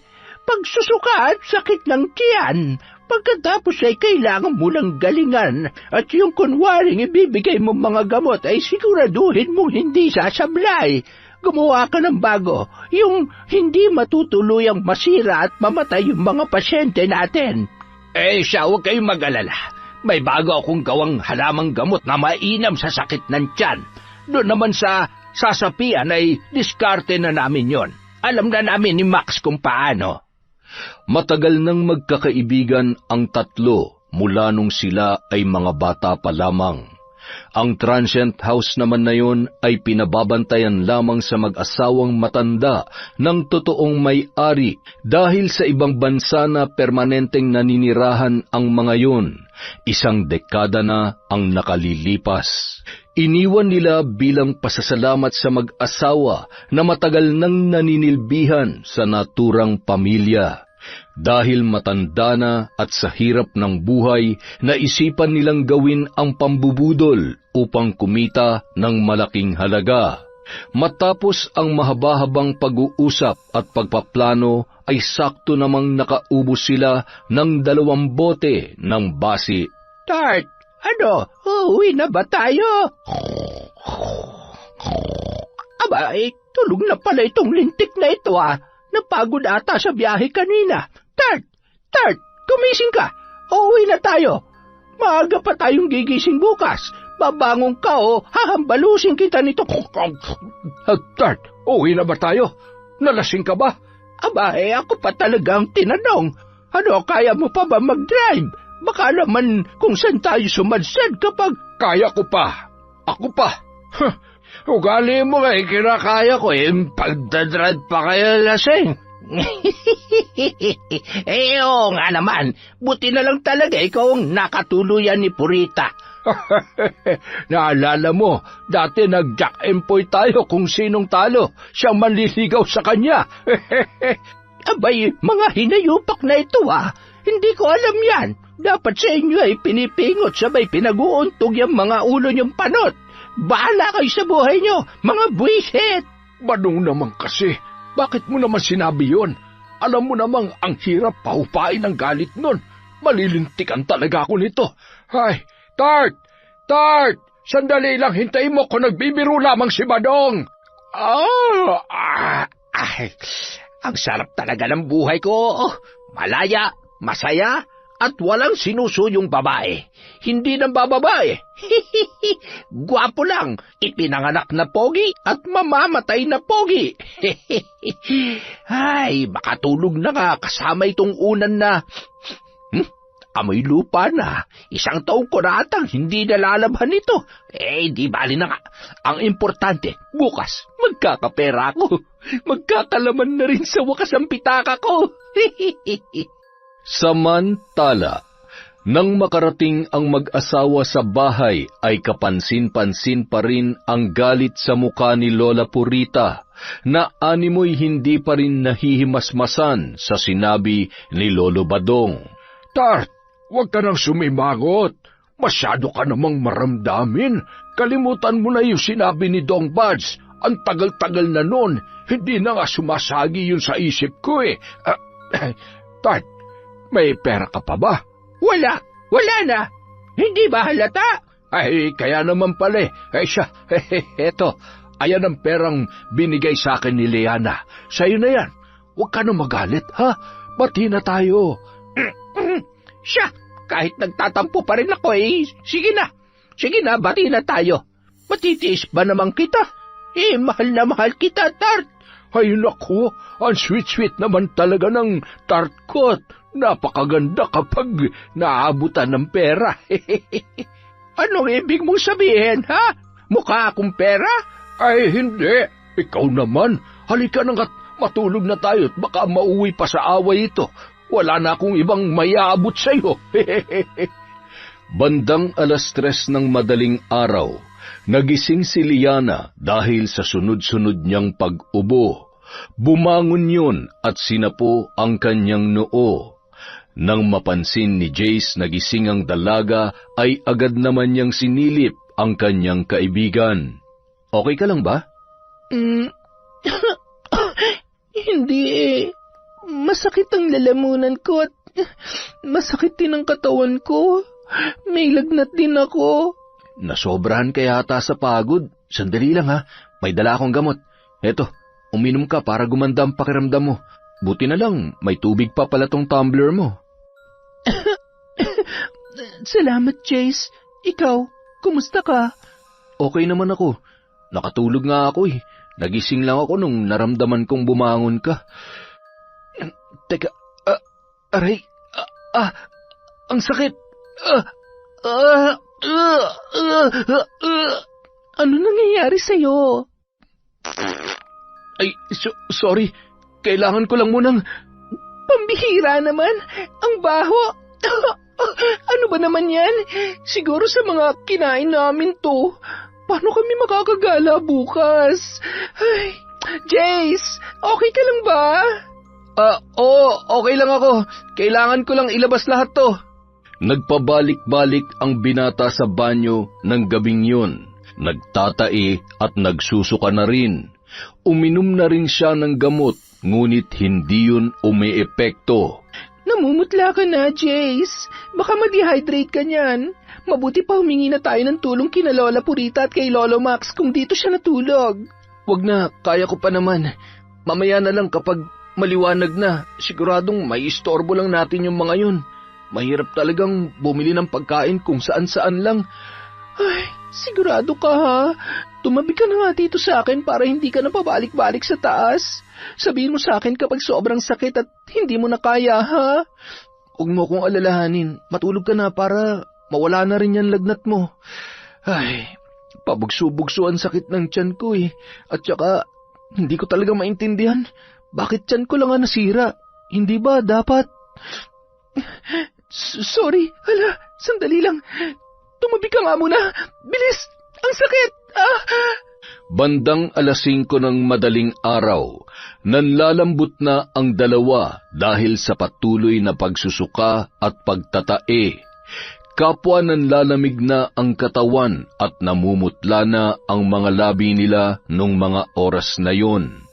Pagsusuka at sakit ng tiyan. Pagkatapos ay kailangan mo lang galingan at yung kunwaring ibibigay mo mga gamot ay siguraduhin mong hindi sasablay. Gumawa ka ng bago, yung hindi matutuluyang masira at mamatay yung mga pasyente natin. Siya, huwag kayong mag-alala. May bago akong gawang halamang gamot na mainam sa sakit ng tiyan. Doon naman sa sasapian ay diskarte na namin yon. Alam na namin ni Max kung paano. Matagal nang magkakaibigan ang tatlo mula nung sila ay mga bata pa lamang. Ang transient house naman na yon ay pinababantayan lamang sa mag-asawang matanda ng totoong may-ari dahil sa ibang bansa na permanenteng naninirahan ang mga yon. 1 dekada na ang nakalilipas. Iniwan nila bilang pasasalamat sa mag-asawa na matagal nang naninilbihan sa naturang pamilya. Dahil matanda na at sa hirap ng buhay, naisipan nilang gawin ang pambubudol upang kumita ng malaking halaga. Matapos ang mahaba-habang pag-uusap at pagpaplano, ay sakto namang nakaubos sila ng 2 bote ng basi. Tart, uuwi na ba tayo? Abay, tulog na pala itong lintik na ito Napagod ata sa biyahe kanina. Tart, gumising ka. Uuwi na tayo. Maaga pa tayong gigising bukas. Babangon ka hahambalusin kita nito. Tart, uuwi na ba tayo? Nalasing ka ba? Ako pa talagang tinanong. Kaya mo pa ba mag-drive? Baka naman kung saan tayo sumadsad kapag... Kaya ko pa. Ako pa. Ugali mo kinakaya ko pagdadrad pa kayo lasing. Oo nga naman. Buti na lang talaga ikaw ang nakatuluyan ni Purita. Naalala mo, dati nag-jack and poy tayo kung sinong talo. Siyang manliligaw sa kanya. Abay, mga hinayupak na ito Hindi ko alam yan. Dapat sa inyo ay pinipingot sabay pinag-uuntog yung mga ulo niyong panot. Bahala kayo sa buhay niyo, mga buwisit! Manong naman kasi, bakit mo naman sinabi yon? Alam mo namang ang hirap pahupain ng galit nun. Malilintikan talaga ako nito. Ay, Tart! Sandali lang, hintayin mo ko, nagbibiro lamang si Badong. Ang sarap talaga ng buhay ko. Malaya, masaya, at walang sinusuyong babae. Hindi nang bababae. Gwapo lang, ipinanganak na pogi at mamamatay na pogi. Ay, makatulog na nga kasama itong unan na... amoy lupa na. 1 taong ko na atang hindi nalalabhan nito. Di bali na nga. Ang importante, bukas, magkakapera ako. Magkakalaman na rin sa wakas ang pitaka ko. Samantala, nang makarating ang mag-asawa sa bahay ay kapansin-pansin pa rin ang galit sa mukha ni Lola Purita na animoy hindi pa rin nahihimasmasan sa sinabi ni Lolo Badong. Tart, huwag ka nang sumimangot. Masyado ka namang maramdamin. Kalimutan mo na yung sinabi ni Dong Buds. Ang tagal-tagal na nun, hindi na nga sumasagi yun sa isip ko Tart, may pera ka pa ba? Wala na. Hindi ba halata? Ay, kaya naman pala siya, eto, ayan ang perang binigay sa akin ni Liana. Sa'yo na yan. Huwag ka na magalit, ha? Bati na tayo. Siya, kahit nagtatampo pa rin ako Sige na, bati na tayo. Matitiis ba naman kita? Mahal na mahal kita, Tart. Ay naku, ang sweet-sweet naman talaga ng Tart ko. Napakaganda kapag naabutan ng pera. Anong ibig mong sabihin, ha? Mukha akong pera? Ay, hindi. Ikaw naman. Halika na nga't matulog na tayo at baka mauwi pa sa away ito. Wala na akong ibang mayaabot sa'yo. Bandang 3:00 ng madaling araw, nagising si Liana dahil sa sunod-sunod niyang pag-ubo. Bumangon yun at sinapo ang kanyang noo. Nang mapansin ni Jace na gising ang dalaga, ay agad naman niyang sinilip ang kanyang kaibigan. Okay ka lang ba? Hindi eh. Masakit ang lalamunan ko at masakit din ang katawan ko. May lagnat din ako. Nasobrahan ka yata sa pagod. Sandali lang ha, may dala akong gamot. Eto, uminom ka para gumanda ang pakiramdam mo. Buti na lang, may tubig pa pala tong tumbler mo. Salamat, Jace. Ikaw, kumusta ka? Okay naman ako. Nakatulog nga ako eh. Nagising lang ako nung naramdaman kong bumangon ka. Teka, aray, ang sakit. Ano nangyayari sa'yo? Ay, sorry. Kailangan ko lang munang... Pambihira naman. Ang baho. Ano ba naman yan? Siguro sa mga kinain namin to. Paano kami makakagala bukas? Ay, Jace, okay ka lang ba? Oo, okay lang ako. Kailangan ko lang ilabas lahat to. Nagpabalik-balik ang binata sa banyo ng gabing yun. Nagtatae at nagsusuka na rin. Uminom na rin siya ng gamot, ngunit hindi yun umiepekto. Namumutla ka na, Jace. Baka ma-dehydrate ka niyan. Mabuti pa humingi na tayo ng tulong kina Lola Purita at kay Lolo Max kung dito siya natulog. Wag na, kaya ko pa naman. Mamaya na lang kapag maliwanag na. Siguradong may istorbo lang natin yung mga yun. Mahirap talagang bumili ng pagkain kung saan-saan lang. Ay, sigurado ka ha? Tumabi ka na nga dito sa akin para hindi ka na pabalik-balik sa taas. Sabihin mo sa akin kapag sobrang sakit at hindi mo na kaya, ha? Huwag mo kong alalahanin. Matulog ka na para mawala na rin yan lagnat mo. Ay, pabugso-bugso ang sakit ng tiyan ko eh. At saka, hindi ko talaga maintindihan. Bakit tiyan ko lang ang nasira? Hindi ba dapat... Sorry, hala, sandali lang. Tumabi ka nga muna. Bilis! Ang sakit! Bandang 5:00 ng madaling araw, nanlalambot na ang dalawa dahil sa patuloy na pagsusuka at pagtatae. Kapwa nanlalamig na ang katawan at namumutla na ang mga labi nila nung mga oras na yon.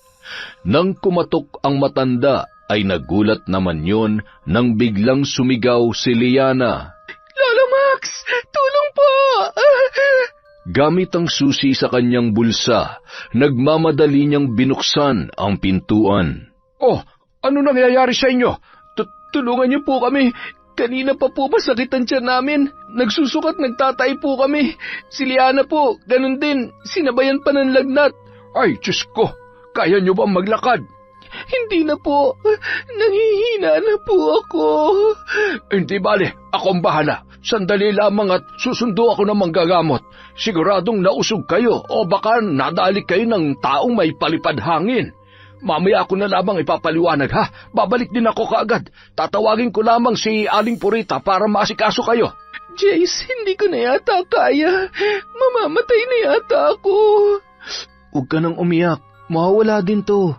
Nang kumatok ang matanda, ay nagulat naman yon nang biglang sumigaw si Liana. Lolo Max! Tulong po! Gamit ang susi sa kanyang bulsa, nagmamadali niyang binuksan ang pintuan. Oh, ano nangyayari sa inyo? Tulungan niyo po kami. Kanina pa po masakit ang tiyan namin. Nagsusukat, nagtatay po kami. Si Liana po, ganun din. Sinabayan pa ng lagnat. Ay, Diyos ko, kaya niyo ba maglakad? Hindi na po. Nangihina na po ako. Hindi bale, akong bahala. Sandali lamang at susundo ako ng manggagamot. Siguradong nausog kayo o baka nadali kayo ng taong may palipad hangin. Mamaya ako na lamang ipapaliwanag ha. Babalik din ako kaagad. Tatawagin ko lamang si Aling Purita para maasikaso kayo. Jace, hindi ko na yata kaya. Mamamatay na yata ako. Huwag ka nang umiyak. Mawawala din to.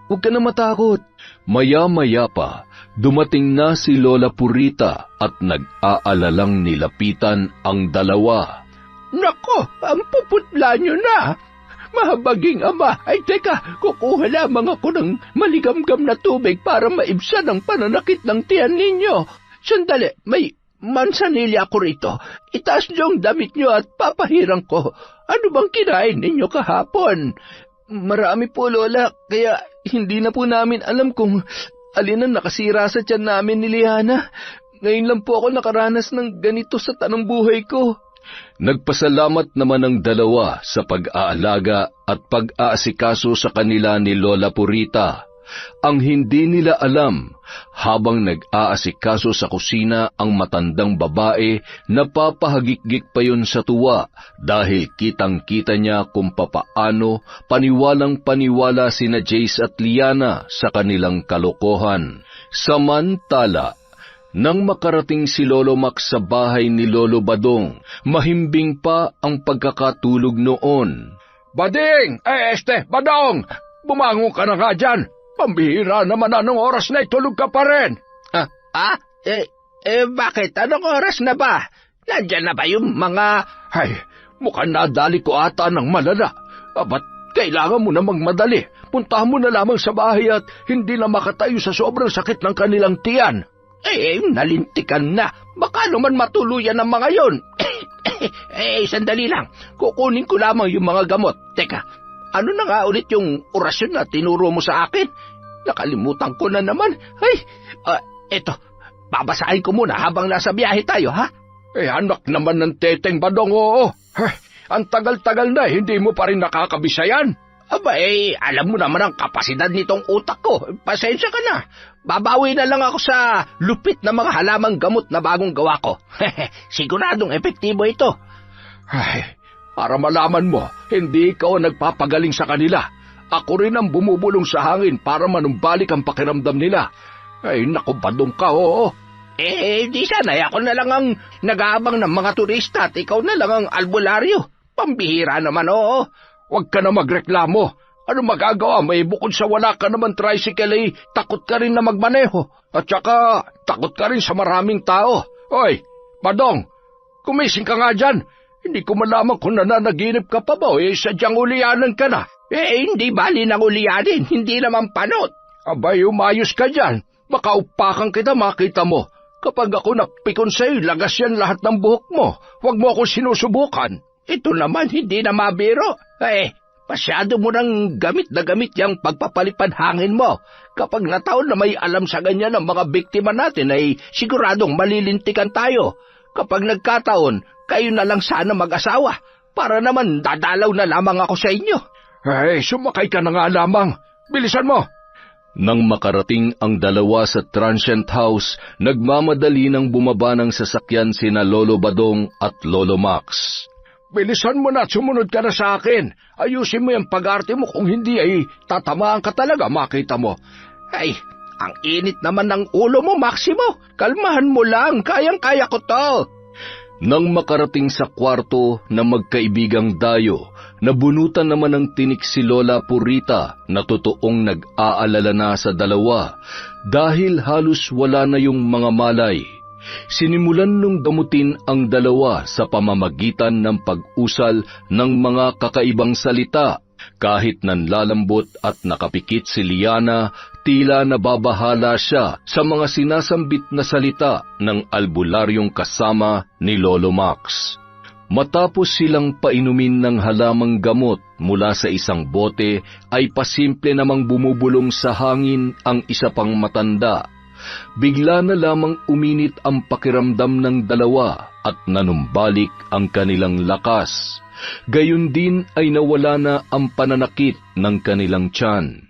Huwag ka na matakot. Maya-maya pa, dumating na si Lola Purita at nag-aalalang nilapitan ang dalawa. Nako, ang puputla nyo na. Mahabaging ama, ay teka, kukuha lamang ako ng maligamgam na tubig para maibsan ang pananakit ng tiyan ninyo. Sandali, may mansanilya ako rito. Itaas niyo ang damit niyo at papahirang ko. Ano bang kinain ninyo kahapon? Marami po, Lola, kaya hindi na po namin alam kung alin ang nakasira sa tiyan namin ni Liana. Ngayon lang po ako nakaranas ng ganito sa tanong buhay ko. Nagpasalamat naman ang dalawa sa pag-aalaga at pag-aasikaso sa kanila ni Lola Purita. Ang hindi nila alam, habang nag-aasikaso sa kusina ang matandang babae, napapahagikgik pa yun sa tuwa dahil kitang-kita niya kung papaano paniwalang-paniwala sina Jace at Liana sa kanilang kalokohan. Samantala, nang makarating si Lolo Max sa bahay ni Lolo Badong, mahimbing pa ang pagkakatulog noon. Bading! Badong! bumangon ka na nga dyan. Pambihira naman anong oras na itulog ka pa rin. Bakit? Anong oras na ba? Nandyan na ba yung mga... Ay, mukhang nadali ko ata ng malala. Ba't kailangan mo namang madali? Puntahan mo na lamang sa bahay at hindi na makatayo sa sobrang sakit ng kanilang tiyan. Nalintikan na. Baka naman matuluyan ang mga yon. Sandali lang. Kukunin ko lamang yung mga gamot. Teka, ano na nga ulit yung orasyon na tinuro mo sa akin? Nakalimutan ko na naman. Eto, babasahin ko muna habang nasa biyahe tayo, ha? Anak naman ng teteng Badong, oo. Ang tagal-tagal na, hindi mo pa rin nakakabisayan. Alam mo naman ang kapasidad nitong utak ko. Pasensya ka na. Babawi na lang ako sa lupit na mga halamang gamot na bagong gawa ko. Siguradong epektibo ito. Para malaman mo, hindi ikaw ang nagpapagaling sa kanila. Ako rin ang bumubulong sa hangin para manumbalik ang pakiramdam nila. Naku, Badong ka, oo. Di sana. Ako na lang ang nag-aabang ng mga turista at ikaw na lang ang albularyo. Pambihira naman, oo. Huwag ka na magreklamo. Ano magagawa? May bukod sa wala ka naman tricycle, takot ka rin na magmaneho. At saka, takot ka rin sa maraming tao. Oy, Badong, kumising ka nga dyan. Hindi ko malaman kung nananaginip ka pa ba sadyang ulianan ka na. Hindi bali ng ulianin, hindi naman panot. Umayos ka dyan. Baka upakan kita, makita mo. Kapag ako napikon sa'yo, lagas yan lahat ng buhok mo. Huwag mo ako sinusubukan. Ito naman hindi na mabiro. Masyado mo nang gamit na gamit yung pagpapalipad hangin mo. Kapag nataon na may alam sa ganyan ng mga biktima natin siguradong malilintikan tayo. Kapag nagkataon, kayo na lang sana mag-asawa. Para naman dadalaw na lamang ako sa inyo. Sumakay ka na nga lamang. Bilisan mo. Nang makarating ang dalawa sa transient house, nagmamadali ng bumaba ng sasakyan sina Lolo Badong at Lolo Max. Bilisan mo na at sumunod ka na sa akin. Ayusin mo yung pag-arte mo, kung hindi tatamaan ka talaga, makita mo. Ang init naman ng ulo mo, Maximo. Kalmahan mo lang, kayang-kaya ko to. Nang makarating sa kwarto na magkaibigang dayo, nabunutan naman ng tinik si Lola Purita na totoong nag-aalala na sa dalawa dahil halos wala na yung mga malay. Sinimulan nung damutin ang dalawa sa pamamagitan ng pag-usal ng mga kakaibang salita. Kahit nanlalambot at nakapikit si Liana, tila nababahala siya sa mga sinasambit na salita ng albularyong kasama ni Lolo Max. Matapos silang painumin ng halamang gamot mula sa isang bote, ay pasimple namang bumubulong sa hangin ang isa pang matanda. Bigla na lamang uminit ang pakiramdam ng dalawa at nanumbalik ang kanilang lakas. Gayon din ay nawala na ang pananakit ng kanilang tiyan.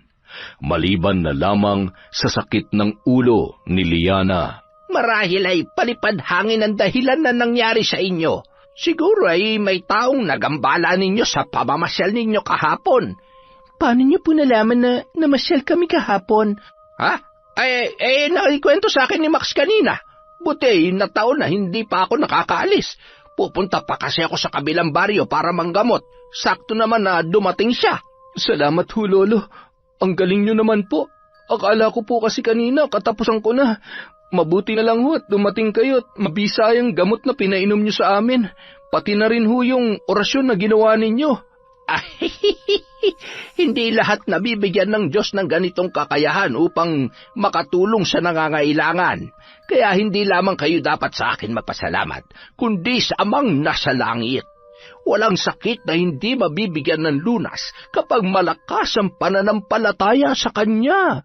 Maliban na lamang sa sakit ng ulo ni Liana. Marahil ay palipad hangin ang dahilan na nangyari sa inyo. Siguro ay may taong nagambala ninyo sa pamamasyal ninyo kahapon. Paano niyo po nalaman na namasyal kami kahapon? Naikwento sa akin ni Max kanina. Buti, nataon na hindi pa ako nakakaalis. Pupunta pa kasi ako sa kabilang baryo para manggamot. Sakto naman na dumating siya. Salamat ho, Lolo. Ang galing niyo naman po. Akala ko po kasi kanina katapusan ko na. Mabuti na lang ho at dumating kayo at mabisa yung gamot na pinainom niyo sa amin. Pati na rin ho yung orasyon na ginawa ninyo. Hindi lahat nabibigyan ng Diyos ng ganitong kakayahan upang makatulong sa nangangailangan. Kaya hindi lamang kayo dapat sa akin mapasalamat, kundi sa Amang nasa langit. Walang sakit na hindi mabibigyan ng lunas kapag malakas ang pananampalataya sa Kanya.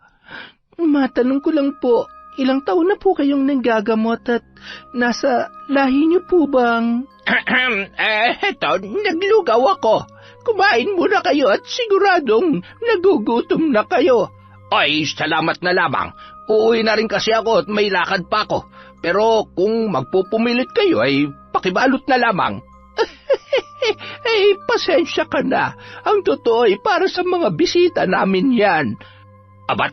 Matanong ko lang po, ilang taon na po kayong nanggagamot at nasa lahi niyo po bang... Eto, naglugaw ako. Kumain muna kayo at siguradong nagugutom na kayo. Salamat na lamang. Uuwi na rin kasi ako at may lakad pa ako. Pero kung magpupumilit kayo pakibalot na lamang. Pasensya ka na. Ang totoo para sa mga bisita namin yan. Abat,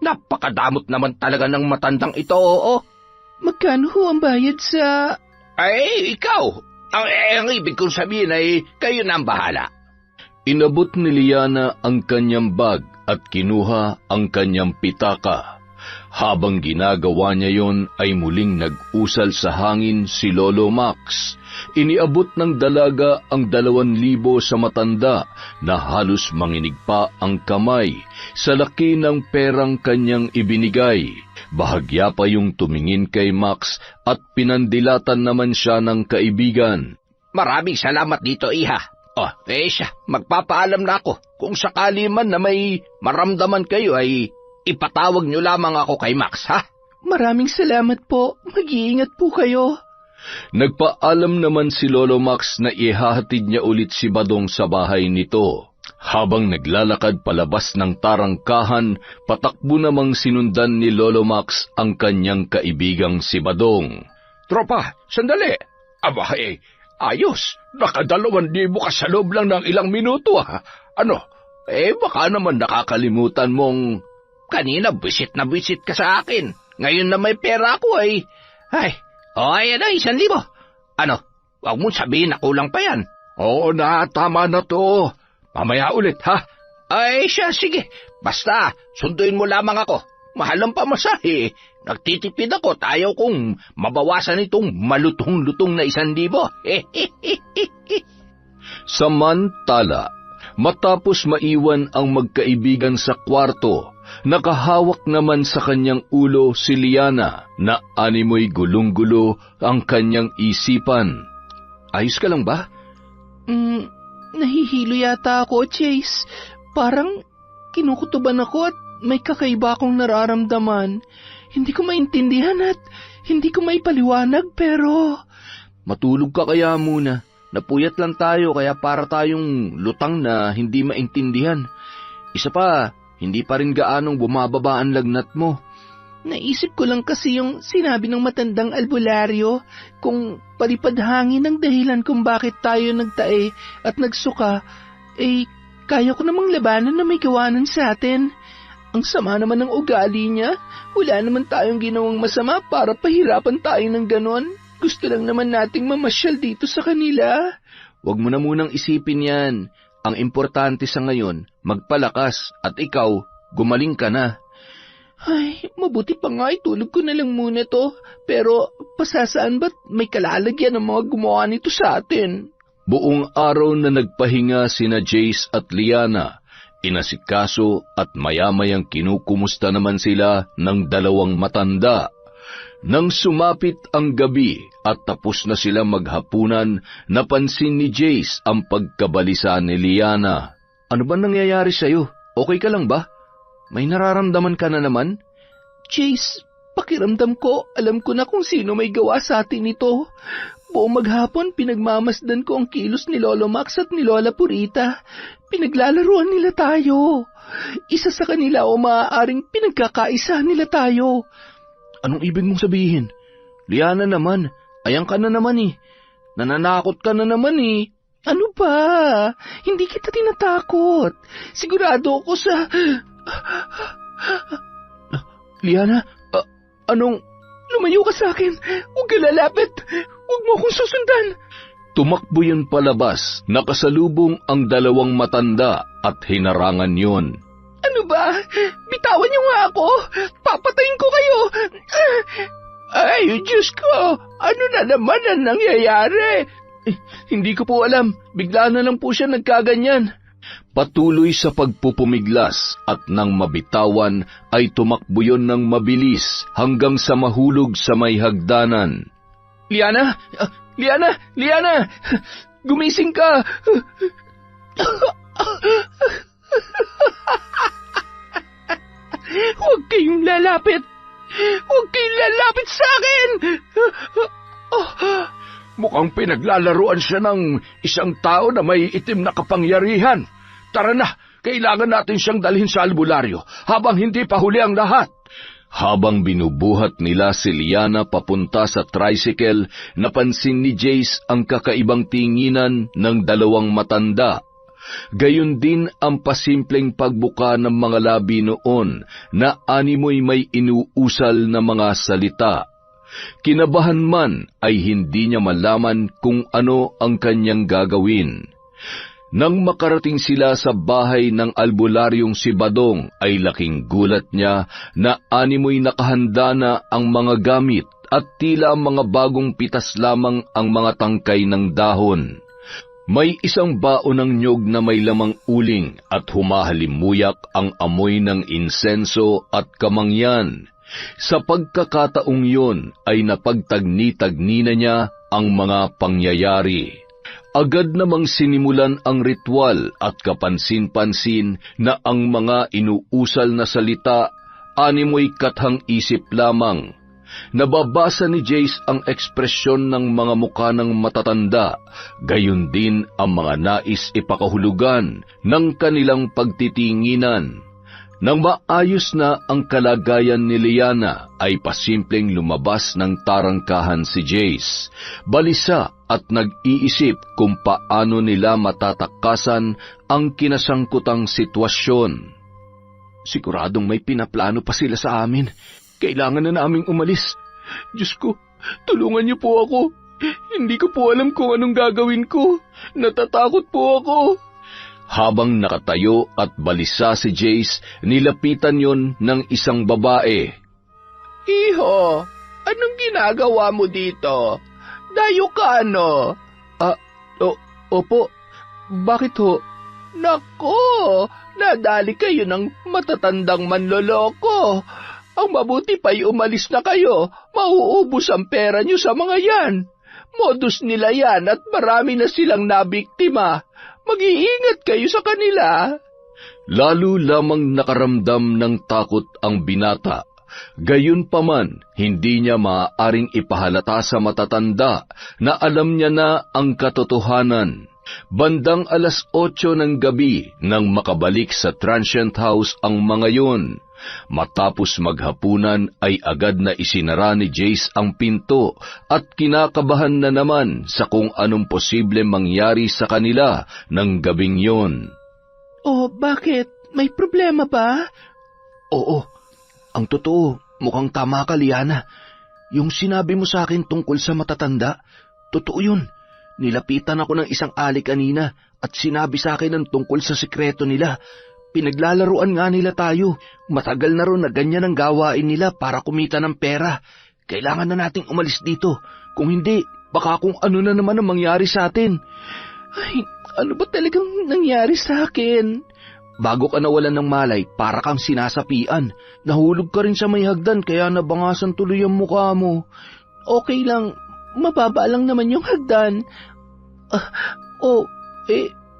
napakadamot naman talaga ng matandang ito, oo. Magkano ho ang bayad sa... Ikaw. Ang ibig kong sabihin kayo na ang bahala. Inabot ni Liana ang kanyang bag at kinuha ang kanyang pitaka. Habang ginagawa niya yon ay muling nag-usal sa hangin si Lolo Max. Iniabot ng dalaga ang 2,000 sa matanda na halos manginig pa ang kamay sa laki ng perang kanyang ibinigay. Bahagya pa yung tumingin kay Max at pinandilatan naman siya ng kaibigan. Maraming salamat dito, iha. Siya, magpapaalam na ako. Kung sakali man na may maramdaman kayo ay ipatawag niyo lamang ako kay Max, ha? Maraming salamat po. Mag-iingat po kayo. Nagpaalam naman si Lolo Max na ihahatid niya ulit si Badong sa bahay nito. Habang naglalakad palabas ng tarangkahan, patakbo namang sinundan ni Lolo Max ang kanyang kaibigang si Badong. Tropa, sandali. Ayos. Naka 2,000 ka sa loob lang ng ilang minuto, ha? Baka naman nakakalimutan mong kanina bisit na bisit ka sa akin. Ngayon na may pera ako ayan na, 1,000. Huwag mong sabihin na kulang pa yan. Oo na, tama na to. Mamaya ulit, ha? Siya, sige. Basta, sunduin mo lamang ako. Mahal ang pamasahe. Nagtitipid ako, tayo kung mabawasan itong malutong-lutong na 1,000. Samantala, matapos maiwan ang magkaibigan sa kwarto, nakahawak naman sa kanyang ulo si Liana na animoy gulong-gulo ang kanyang isipan. Ayos ka lang ba? Nahihilo yata ako, Chase. Parang kinukutuban ako at may kakaiba akong nararamdaman. Hindi ko maintindihan at hindi ko maipaliwanag pero... Matulog ka kaya muna. Napuyat lang tayo kaya para tayong lutang na hindi maintindihan. Isa pa, hindi pa rin gaanong bumababa ang lagnat mo. Naisip ko lang kasi yung sinabi ng matandang albularyo kung palipad hangin ang dahilan kung bakit tayo nagtae at nagsuka, kaya ko namang labanan na may gawanan sa atin. Ang sama naman ng ugali niya. Wala naman tayong ginawang masama para pahirapan tayo ng ganon. Gusto lang naman nating mamasyal dito sa kanila. Huwag mo na munang isipin yan. Ang importante sa ngayon, magpalakas at ikaw, gumaling ka na. Mabuti pa nga itulog ko na lang muna to. Pero pasasaan ba't may kalalagyan ng mga gumawa nito sa atin? Buong araw na nagpahinga sina Jace at Liana. Inasikaso at maya-mayang kinukumusta naman sila ng 2 matanda. Nang sumapit ang gabi at tapos na sila maghapunan, napansin ni Jace ang pagkabalisa ni Liana. Ano ba nangyayari sa'yo? Okay ka lang ba? May nararamdaman ka na naman? Jace, pakiramdam ko, alam ko na kung sino may gawa sa atin ito. Buong maghapon, pinagmamasdan ko ang kilos ni Lolo Max at ni Lola Purita. Pinaglalaruan nila tayo. Isa sa kanila o maaaring pinagkakaisa nila tayo. Anong ibig mong sabihin? Liana naman, ayang ka na naman eh. Nananakot ka na naman eh. Ano ba? Hindi kita tinatakot. Sigurado ako sa... Liana, anong... Lumayo ka sa akin. Huwag ka lalapit. Huwag mo akong susundan. Tumakbo yun palabas, nakasalubong ang 2 matanda at hinarangan yon. Ano ba? Bitawan niyo nga ako. Papatayin ko kayo. Diyos ko. Ano na naman ang nangyayari? Hindi ko po alam. Bigla na lang po siya nagkaganyan. Patuloy sa pagpupumiglas at nang mabitawan ay tumakbo yon ng mabilis hanggang sa mahulog sa may hagdanan. Liana! Liana! Gumising ka! Huwag kayong lalapit! Huwag kayong lalapit sa akin! Mukhang pinaglalaruan siya ng isang tao na may itim na kapangyarihan. Tara na, kailangan natin siyang dalhin sa albularyo habang hindi pa huli ang lahat. Habang binubuhat nila si Liana papunta sa tricycle, napansin ni Jace ang kakaibang tinginan ng 2 matanda. Gayon din ang pasimpleng pagbuka ng mga labi noon na animoy may inuusal na mga salita. Kinabahan man ay hindi niya malaman kung ano ang kanyang gagawin. Nang makarating sila sa bahay ng albularyong si Badong, ay laking gulat niya na animoy nakahanda na ang mga gamit at tila mga bagong pitas lamang ang mga tangkay ng dahon. May isang baon ng nyog na may lamang uling at humahalimuyak ang amoy ng insenso at kamangyan. Sa pagkakataong yun ay napagtagni-tagni na niya ang mga pangyayari. Agad namang sinimulan ang ritual at kapansin-pansin na ang mga inuusal na salita animoy kathang isip lamang. Nababasa ni Jace ang ekspresyon ng mga mukha ng matatanda, gayon din ang mga nais ipakahulugan ng kanilang pagtitinginan. Nang maayos na ang kalagayan ni Liana, ay pasimpleng lumabas ng tarangkahan si Jace, balisa at nag-iisip kung paano nila matatakasan ang kinasangkutang sitwasyon. Siguradong may pinaplano pa sila sa amin. Kailangan na naming umalis. Diyos ko, tulungan niyo po ako. Hindi ko po alam kung anong gagawin ko. Natatakot po ako. Habang nakatayo at balisa si Jace, nilapitan yon ng isang babae. Iho, anong ginagawa mo dito? Dayo ka, ano? Opo, bakit ho? Nako, nadali kayo ng matatandang manloloko. Ang mabuti pa'y umalis na kayo. Mauubos ang pera niyo sa mga yan. Modus nila yan at marami na silang nabiktima. Mag-iingat kayo sa kanila. Lalo lamang nakaramdam ng takot ang binata. Gayunpaman, hindi niya maaaring ipahalata sa matatanda na alam niya na ang katotohanan. Bandang 8:00 ng gabi nang makabalik sa transient house ang mga yun. Matapos maghapunan ay agad na isinara ni Jace ang pinto at kinakabahan na naman sa kung anong posible mangyari sa kanila ng gabing yon. Oh, bakit? May problema ba? Oo, ang totoo, mukhang tama ka, Liana. Yung sinabi mo sa akin tungkol sa matatanda, totoo yun. Nilapitan ako ng isang ali kanina at sinabi sa akin ang tungkol sa sikreto nila. Pinaglalaruan nga nila tayo. Matagal na ron na ganyan ang gawain nila para kumita ng pera. Kailangan na nating umalis dito. Kung hindi, baka kung ano na naman ang mangyari sa atin. Ay, ano ba talagang nangyari sa akin? Bago ka nawalan ng malay, para kang sinasapian. Nahulog ka rin sa may hagdan kaya nabangasan tuloy ang mukha mo. Okay lang, mababa lang naman yung hagdan.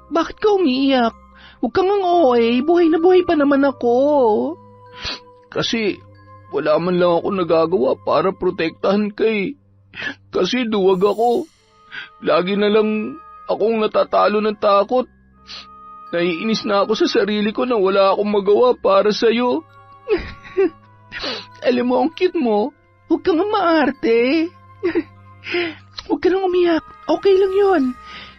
Bakit ka umiiyak? Huwag kang buhay na buhay pa naman ako. Kasi wala man lang ako nagagawa para protektahan kay. Kasi duwag ako. Lagi na lang akong natatalo ng takot. Naiinis na ako sa sarili ko na wala akong magawa para sa'yo. Alam mo, ang cute mo. Huwag kang maarte. Huwag ka nang umiyak. Okay lang yon.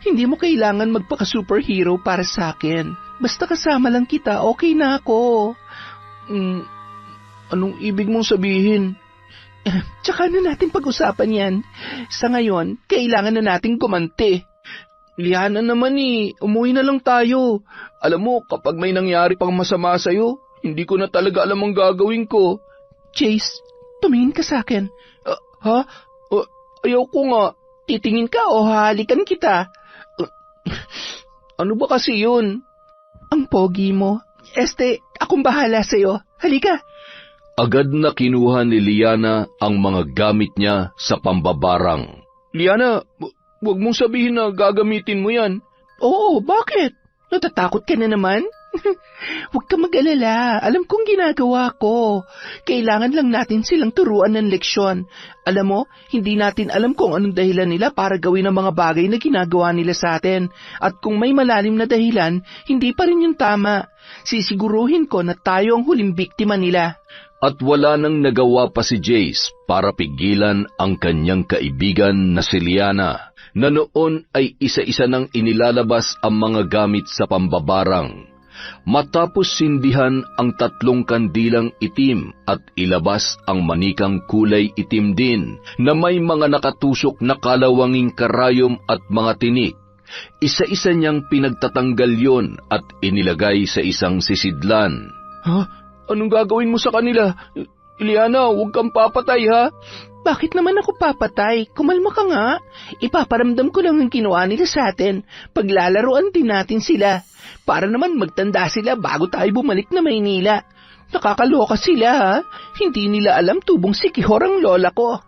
Hindi mo kailangan magpaka-superhero para sa akin. Basta kasama lang kita, okay na ako. Anong ibig mong sabihin? Tsaka na natin pag-usapan yan. Sa ngayon, kailangan na nating gumanti. Liana naman umuwi na lang tayo. Alam mo, kapag may nangyari pang masama sa'yo, hindi ko na talaga alam ang gagawin ko. Jace, tumingin ka sa akin. Ha? Ayaw ko nga. Titingin ka o hahalikan kita? Ano ba kasi yun? Ang pogi mo. Akong bahala sa'yo. Halika. Agad na kinuha ni Liana ang mga gamit niya sa pambabarang. Liana, huwag mong sabihin na gagamitin mo yan. Oo, bakit? Natatakot ka na naman? Huwag ka mag-alala. Alam kong ginagawa ko. Kailangan lang natin silang turuan ng leksyon. Alam mo, hindi natin alam kung anong dahilan nila para gawin ang mga bagay na ginagawa nila sa atin. At kung may malalim na dahilan, hindi pa rin yung tama. Sisiguruhin ko na tayo ang huling biktima nila. At wala nang nagawa pa si Jace para pigilan ang kanyang kaibigan na si Liana, na noon ay isa-isa nang inilalabas ang mga gamit sa pambabarang. Matapos sindihan ang 3 kandilang itim at ilabas ang manikang kulay itim din na may mga nakatusok na kalawanging karayom at mga tinik, Isa-isa niyang pinagtatanggal yon at inilagay sa isang sisidlan. Ha? Anong gagawin mo sa kanila? Iliana, huwag kang papatay ha? Bakit naman ako papatay? Kumalma ka nga. Ipaparamdam ko lang ang ginawa nila sa atin. Paglalaroan din natin sila. Para naman magtanda sila bago tayo bumalik na Maynila. Nakakaloka sila ha? Hindi nila alam tubong sikihor ang lola ko.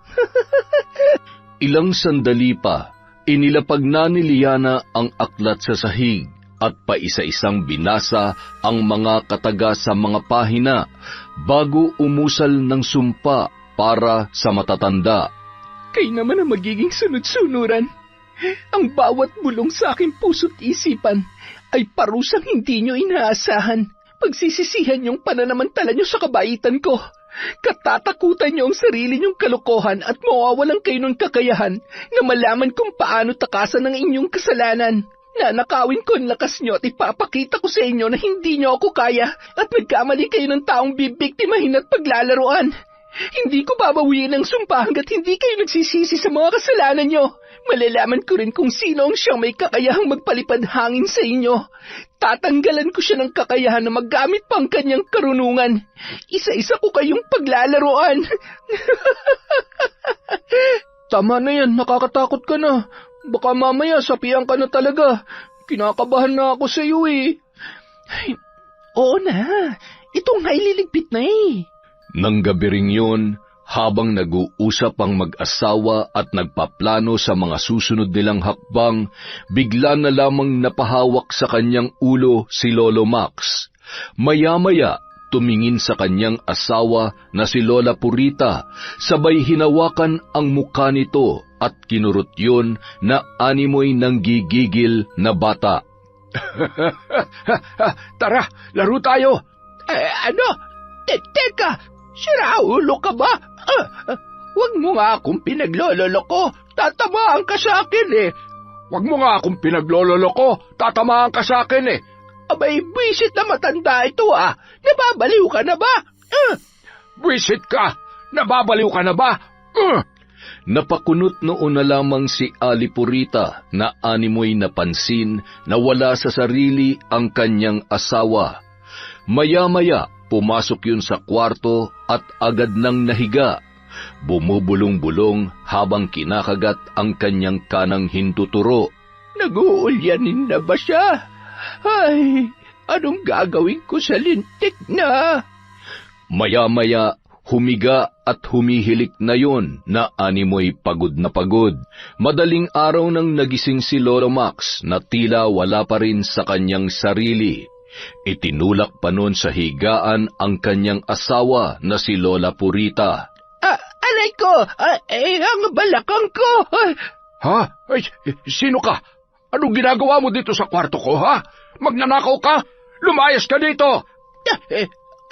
Ilang sandali pa, inilapag na ni Liana ang aklat sa sahig at paisa-isang binasa ang mga kataga sa mga pahina bago umusal ng sumpa para sa matatanda. Kayo naman ang magiging sunod-sunuran. Ang bawat bulong sa aking puso't isipan ay parusang hindi nyo inaasahan. Pagsisisihan yung pananamantala nyo sa kabaitan ko. Katatakutan niyo ang sarili niyong kalokohan at mawawalan kayo ng kakayahan na malaman kung paano takasan ang inyong kasalanan. Nanakawin ko ang lakas niyo at ipapakita ko sa inyo na hindi niyo ako kaya at nagkamali kayo ng taong bibiktimahin at paglalaroan. Hindi ko babawiin ang sumpa hanggat hindi kayo nagsisisi sa mga kasalanan niyo. Malalaman ko rin kung sino ang siyang may kakayahang magpalipad hangin sa inyo. Tatanggalan ko siya ng kakayahan na maggamit pa ang kanyang karunungan. Isa-isa ko kayong paglalaroan. Tama na yan, nakakatakot ka na. Baka mamaya sapian ka na talaga. Kinakabahan na ako sa iyo eh. Ay, oo na, itong naililigpit na eh. Nang gabi ring yun, habang nag-uusap ang mag-asawa at nagpaplano sa mga susunod nilang hakbang, bigla na lamang napahawak sa kanyang ulo si Lolo Max. Maya-maya, tumingin sa kanyang asawa na si Lola Purita, sabay hinawakan ang mukha nito at kinurot yun na animoy ng gigigil na bata. Tara, laro tayo. Ano? Teka, siraulo ka ba? Huwag mo nga akong pinaglololoko. Tatamaan ka sa akin eh. Huwag mo nga akong pinaglololoko. Tatamaan ka sa akin eh. Abay, buwisit na matanda ito ah. Nababaliw ka na ba? Buwisit ka. Nababaliw ka na ba? Napakunot noon na lamang si Ali Purita na animoy napansin na wala sa sarili ang kanyang asawa. Maya-maya, pumasok yun sa kwarto at agad nang nahiga. Bumubulong-bulong habang kinakagat ang kanyang kanang hintuturo. Nag-uulyanin na ba siya? Ay, anong gagawin ko sa lintik na? Maya-maya, humiga at humihilik na yon na animoy pagod na pagod. Madaling araw nang nagising si Lolo Max na tila wala pa rin sa kanyang sarili. Itinulak pa noon sa higaan ang kanyang asawa na si Lola Purita. Aray ko! Ang balakang ko! Ha? Ay, sino ka? Anong ginagawa mo dito sa kwarto ko, ha? Magnanakaw ka? Lumayas ka dito!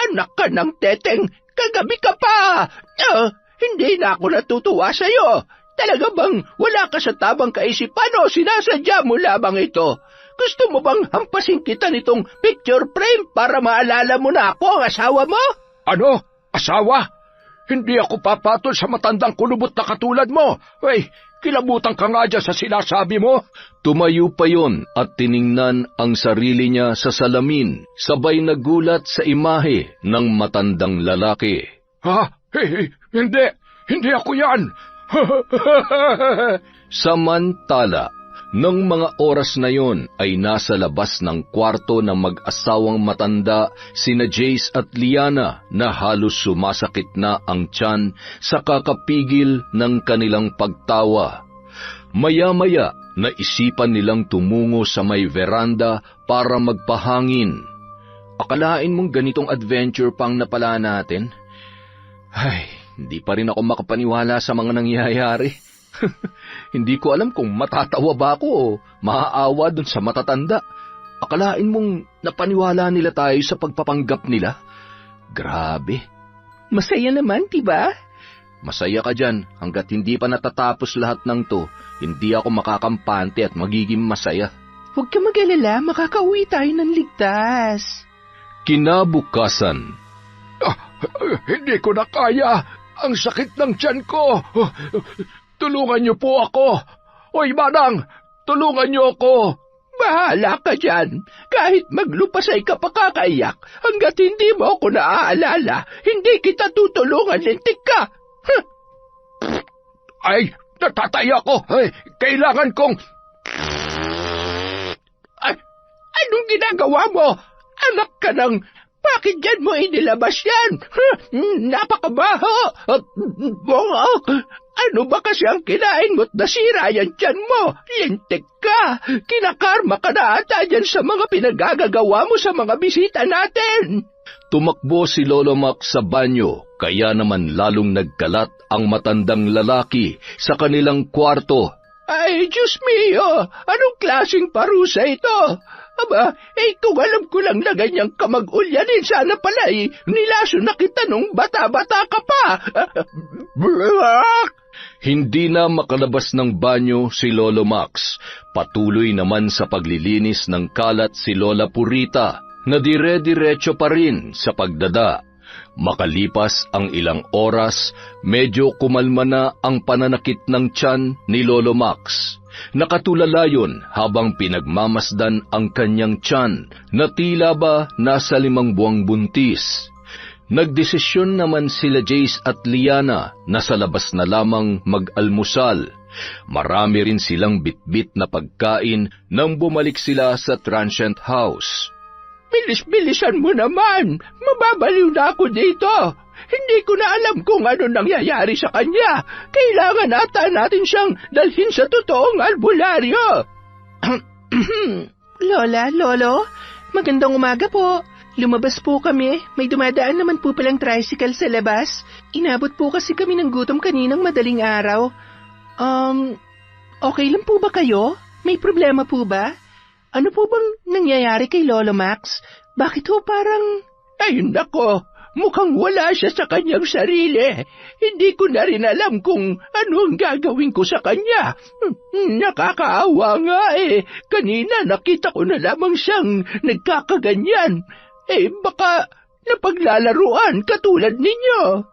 Anak ka ng teteng! Kagabi ka pa! Hindi na ako natutuwa sa'yo. Talaga bang wala ka sa tabang kaisipan o sinasadya mo lamang ito? Gusto mo bang hampasin kita nitong picture frame para maalala mo na ako ang asawa mo? Ano? Asawa? Hindi ako papatol sa matandang kulubot na katulad mo. Ay, kilabutan ka nga dyan sa sinasabi mo. Tumayo pa yon at tiningnan ang sarili niya sa salamin, sabay nagulat sa imahe ng matandang lalaki. Ha? Hindi ako yan. Samantala, nang mga oras na yon ay nasa labas ng kwarto ng mag-asawang matanda sina Jace at Liana na halos sumasakit na ang tiyan sa kakapigil ng kanilang pagtawa. Maya-maya, naisipan nilang tumungo sa may veranda para magpahangin. Akalain mong ganitong adventure pang napala natin? Ay, hindi pa rin ako makapaniwala sa mga nangyayari. Hindi ko alam kung matatawa ba ako o maaawa dun sa matatanda. Akalain mong napaniwala nila tayo sa pagpapanggap nila? Grabe. Masaya naman, diba? Masaya ka dyan hanggat hindi pa natatapos lahat ng to. Hindi ako makakampante at magiging masaya. Huwag ka mag-alala, makakauwi tayo ng ligtas. Kinabukasan. Hindi ko na kaya. Ang sakit ng tiyan ko. Tulungan niyo po ako. Hoy, Manang! Tulungan niyo ako. Bahala ka dyan. Kahit maglupasay ka pa kakaiyak, hanggat hindi mo ako naaalala, hindi kita tutulungan, lintik ka. Huh. Ay, natataya ko. Ay, kailangan kong... Ay, anong ginagawa mo? Anak ka ng... Bakit dyan mo inilabas yan? Huh, napakabaho! Ano ba kasi ang kinain mo't nasira yan dyan mo? Lintik ka! Kinakarma ka na ata dyan sa mga pinagagagawa mo sa mga bisita natin! Tumakbo si Lolo Max sa banyo, kaya naman lalong nagkalat ang matandang lalaki sa kanilang kwarto. Ay, Diyos mio! Anong klaseng parusa ito? Aba, kung alam ko lang na ganyang kamag-ulyanin, sana pala nilaso na kita nung bata-bata ka pa. Hindi na makalabas ng banyo si Lolo Max. Patuloy naman sa paglilinis ng kalat si Lola Purita, na dire-diretso pa rin sa pagdada. Makalipas ang ilang oras, medyo kumalma na ang pananakit ng tiyan ni Lolo Max. Nakatulala yun habang pinagmamasdan ang kanyang tiyan na tila ba nasa 5 buwang buntis. Nagdesisyon naman sila Jace at Liana na sa labas na lamang mag-almusal. Marami rin silang bitbit na pagkain nang bumalik sila sa transient house. Bilis-bilisan mo naman! Mababaliw na ako dito! Hindi ko na alam kung ano nangyayari sa kanya. Kailangan ata natin siyang dalhin sa totoong albularyo. Lola, Lolo, magandang umaga po. Lumabas po kami. May dumadaan naman po palang tricycle sa labas. Inabot po kasi kami ng gutom kaninang madaling araw. Okay lang po ba kayo? May problema po ba? Ano po bang nangyayari kay Lolo Max? Bakit ho parang... Ay, nako! Mukhang wala siya sa kanyang sarili. Hindi ko na rin alam kung ano ang gagawin ko sa kanya. Nakakaawa nga eh. Kanina nakita ko na lamang siyang nagkakaganyan. Baka napaglalaruan katulad ninyo.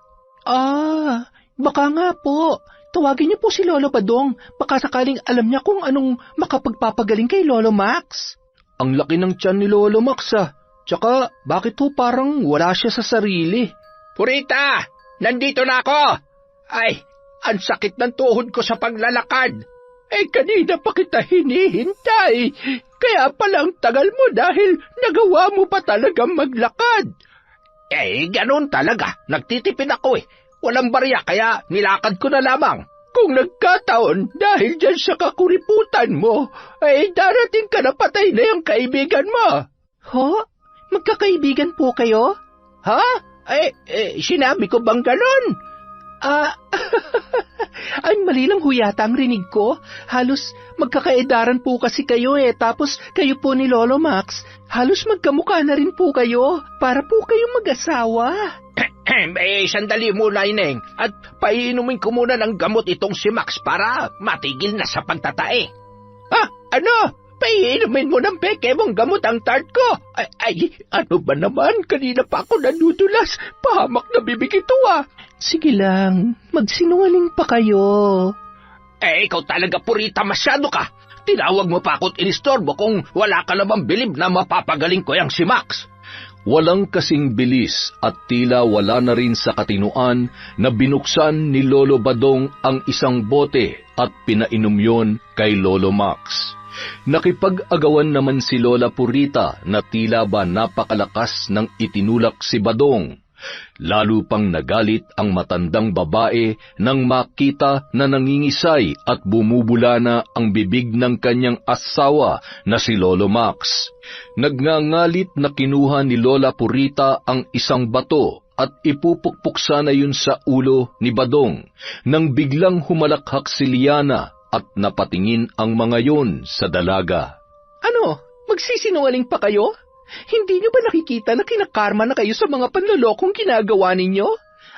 Baka nga po. Tawagin niyo po si Lolo Badong. Baka sakaling alam niya kung anong makapagpapagaling kay Lolo Max. Ang laki ng tiyan ni Lolo Max ah. Tsaka, bakit po parang wala siya sa sarili? Purita! Nandito na ako! Ay, ang sakit ng tuhod ko sa paglalakad. Kanina pa kita hinihintay. Kaya palang tagal mo dahil nagawa mo pa talagang maglakad. Ganun talaga. Nagtitipid ako eh. Walang barya kaya nilakad ko na lamang. Kung nagkataon dahil dyan sa kakuriputan mo, darating ka na patay na yung kaibigan mo. Ho? Magkakaibigan po kayo? Ha? Sinabi ko bang ganon? Ay, mali lang ho yata ang rinig ko. Halos magkakaedaran po kasi kayo tapos kayo po ni Lolo Max. Halos magkamukha na rin po kayo. Para po kayong mag-asawa. Sandali muna, Ineng. At paiinumin ko muna ng gamot itong si Max para matigil na sa pagtatae. Ano? Paiinumin mo ng peke mong gamot ang tart ko. Ano ba naman? Kanina pa ako nadudulas. Pahamak na bibig ito Sige lang, magsinungaling pa kayo. Ikaw talaga, Purita, masyado ka. Tinawag mo pa ako't inistorbo kung wala ka namang bilib na mapapagaling ko yang si Max. Walang kasing bilis at tila wala na rin sa katinuan na binuksan ni Lolo Badong ang isang bote at pinainom yon kay Lolo Max. Nakipag-agawan naman si Lola Purita na tila ba napakalakas ng itinulak si Badong. Lalo pang nagalit ang matandang babae nang makita na nangingisay at bumubula na ang bibig ng kanyang asawa na si Lolo Max. Nagngangalit na kinuha ni Lola Purita ang isang bato at ipupukpok sana yun sa ulo ni Badong nang biglang humalakhak si Liana at napatingin ang mga yon sa dalaga. Ano? Magsisinungaling pa kayo? Hindi niyo ba nakikita na kinakarma na kayo sa mga panlolokong ginagawa ninyo?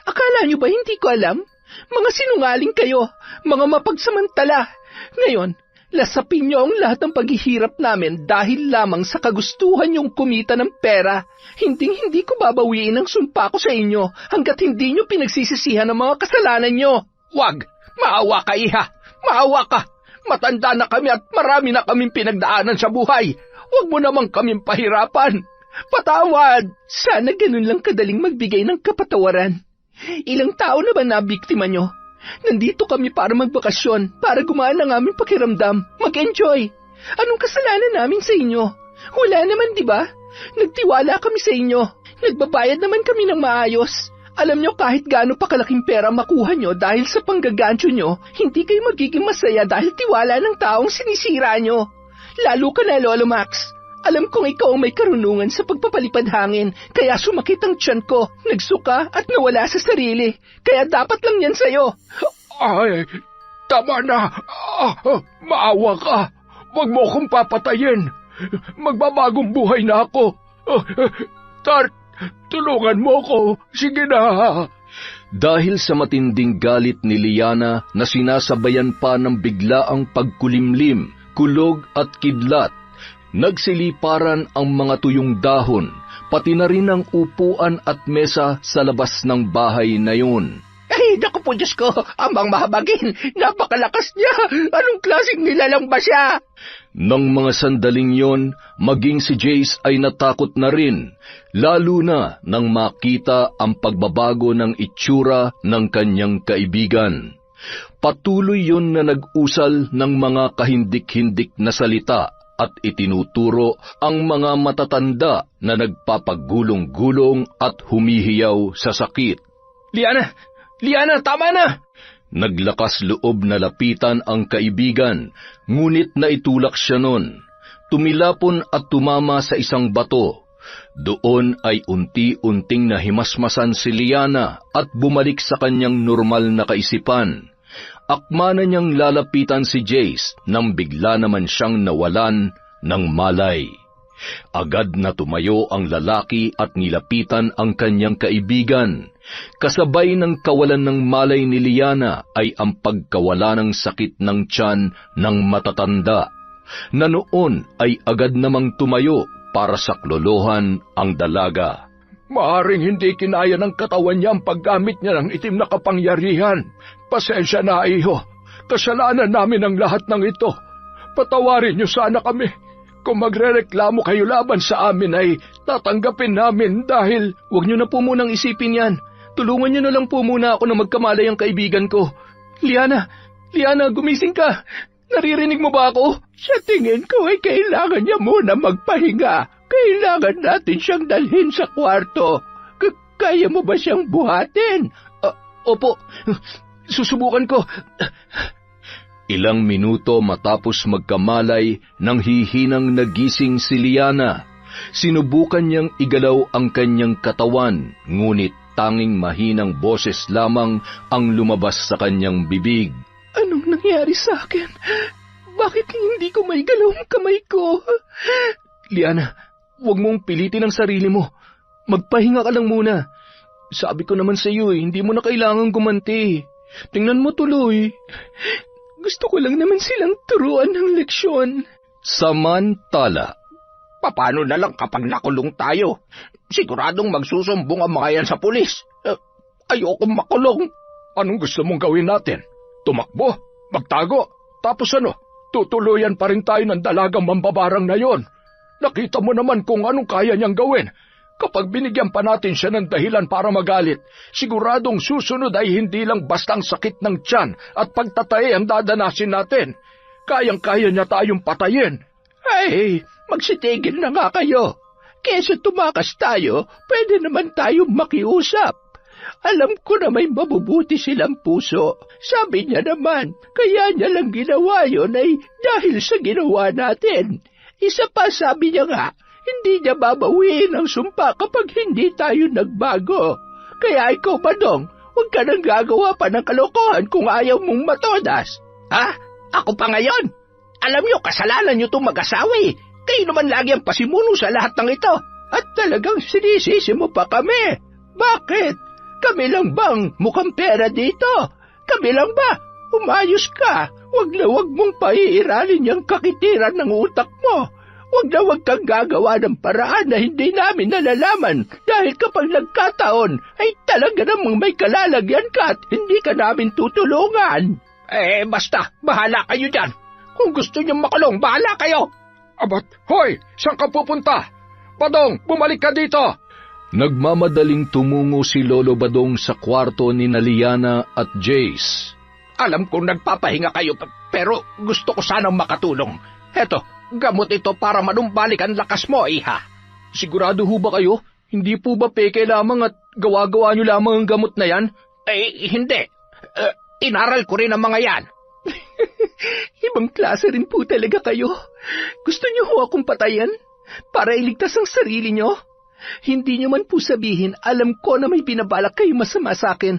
Akala niyo ba hindi ko alam? Mga sinungaling kayo, mga mapagsamantala. Ngayon, lasapin niyo ang lahat ng paghihirap namin dahil lamang sa kagustuhan niyong kumita ng pera. Hindi ko babawiin ang sumpa ko sa inyo hanggat hindi niyo pinagsisisihan ang mga kasalanan niyo. Wag! Maawa ka, iha! Maawa ka! Matanda na kami at marami na kaming pinagdaanan sa buhay. Huwag mo naman kaming pahirapan. Patawad! Sana ganun lang kadaling magbigay ng kapatawaran. Ilang tao na ba nabiktima nyo? Nandito kami para magbakasyon, para gumaan ang aming pakiramdam, mag-enjoy. Anong kasalanan namin sa inyo? Wala naman, di ba? Nagtiwala kami sa inyo. Nagbabayad naman kami ng maayos. Alam nyo, kahit gaano pa kalaking pera makuha nyo dahil sa panggagancho nyo, hindi kayo magiging masaya dahil tiwala ng taong sinisira nyo. Lalo ka na, Lolo Max. Alam kong ikaw ang may karunungan sa pagpapalipad hangin, kaya sumakit ang tiyan ko, nagsuka at nawala sa sarili. Kaya dapat lang yan sa'yo. Ay, tama na. Maawa ka. Huwag mo akong papatayin. Magbabagong buhay na ako. Tart, tulungan mo ko. Sige na. Dahil sa matinding galit ni Liana na sinasabayan pa ng biglaang pagkulimlim, kulog at kidlat, nagsiliparan ang mga tuyong dahon, pati na rin ang upuan at mesa sa labas ng bahay na yun. Ay, naku po, Diyos ko, amang mahabagin, napakalakas niya. Anong klaseng nilalang ba siya? Nang mga sandaling yon, maging si Jace ay natakot na rin, lalo na nang makita ang pagbabago ng itsura ng kanyang kaibigan. Patuloy yon na nag-usal ng mga kahindik-hindik na salita at itinuturo ang mga matatanda na nagpapagulong-gulong at humihiyaw sa sakit. Liana, tama na! Naglakas loob na lapitan ang kaibigan, ngunit naitulak siya nun. Tumilapon at tumama sa isang bato. Doon ay unti-unting nahimasmasan si Liana at bumalik sa kanyang normal na kaisipan. Akma na niyang lalapitan si Jace nang bigla naman siyang nawalan ng malay. Agad na tumayo ang lalaki at nilapitan ang kanyang kaibigan. Kasabay ng kawalan ng malay ni Liana ay ang pagkawala ng sakit ng tiyan ng matatanda, na noon ay agad namang tumayo para saklolohan ang dalaga. Maaring hindi kinaya ng katawan niya ang paggamit niya ng itim na kapangyarihan. Pasensya na, iho. Kasalanan namin ang lahat ng ito. Patawarin niyo sana kami. Kung magrereklamo kayo laban sa amin ay tatanggapin namin dahil... Huwag niyo na po munang isipin yan. Tulungan niyo na lang po muna ako na magkamalay ang kaibigan ko. Liana, gumising ka. Naririnig mo ba ako? Sa tingin ko ay kailangan niya muna magpahinga. Kailangan natin siyang dalhin sa kwarto. Kaya mo ba siyang buhatin? Opo, susubukan ko. Ilang minuto matapos magkamalay nang hihinang nagising si Liana. Sinubukan niyang igalaw ang kanyang katawan, ngunit tanging mahinang boses lamang ang lumabas sa kanyang bibig. Anong nangyari sa akin? Bakit hindi ko maigalaw ang kamay ko? Liana, huwag mong pilitin ang sarili mo. Magpahinga ka lang muna. Sabi ko naman sa iyo, hindi mo na kailangang gumanti. Tingnan mo tuloy. Gusto ko lang naman silang turuan ng leksyon. Samantala, paano na lang kapag nakulong tayo? Siguradong magsusumbong ang mga yan sa pulis. Ayokong makulong. Anong gusto mong gawin natin? Tumakbo? Magtago? Tapos ano? Tutuluyan pa rin tayo ng dalagang mambabarang na yon. Nakita mo naman kung anong kaya niyang gawin. Kapag binigyan pa natin siya ng dahilan para magalit, siguradong susunod ay hindi lang bastang sakit ng tiyan at pagtatay ang dadanasin natin. Kayang-kaya niya tayong patayin. Ay, magsitigil na nga kayo. Kesa tumakas tayo, pwede naman tayong makiusap. Alam ko na may mabubuti silang puso. Sabi niya naman, kaya niya lang ginawa yun ay dahil sa ginawa natin. Isa pa sabi niya nga, hindi niya babawiin ang sumpa kapag hindi tayo nagbago. Kaya ikaw, Badong, huwag ka nang gagawa pa ng kalokohan kung ayaw mong matodas. Ha? Ako pa ngayon? Alam niyo, kasalanan niyo itong mag-asawa eh. Kayo naman lagi ang pasimuno sa lahat ng ito. At talagang sinisisi mo pa kami. Bakit? Kami lang bang mukhang pera dito? Kami lang ba? Umayos ka. Huwag na huwag mong paiiralin yung kakitiran ng utak mo. Huwag na huwag kang gagawa ng paraan na hindi namin nalalaman dahil kapag nagkataon ay talaga namang may kalalagyan ka at hindi ka namin tutulungan. Basta, bahala kayo dyan. Kung gusto niyong makulong, bahala kayo! Abat, hoy! Saan ka pupunta? Badong, bumalik ka dito! Nagmamadaling tumungo si Lolo Badong sa kwarto ni Liana at Jace. Alam kong nagpapahinga kayo, pero gusto ko sanang makatulong. Heto, gamot ito para manumbalik ang lakas mo, iha. Sigurado ho ba kayo? Hindi po ba peke lamang at gawa-gawa niyo lamang ang gamot na yan? Hindi. Inaral ko rin ang mga yan. Ibang klase rin po talaga kayo. Gusto niyo ho akong patayin? Para iligtas ang sarili niyo? Hindi niyo man po sabihin, alam ko na may binabalak kayo masama sa akin.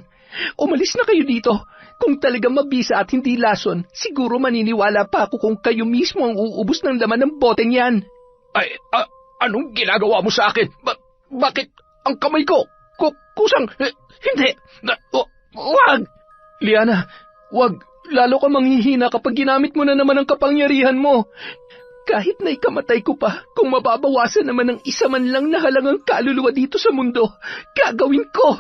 Umalis na kayo dito. Kung talagang mabisa at hindi lason, siguro maniniwala pa ako kung kayo mismo ang uubos ng laman ng boteng yan. Anong ginagawa mo sa akin? Bakit ang kamay ko? Kusang, hindi. Wag! Liana, wag. Lalo ka manghihina kapag ginamit mo na naman ang kapangyarihan mo. Kahit na ikamatay ko pa, kung mababawasan naman ng isa man lang na halangang kaluluwa dito sa mundo, gagawin ko.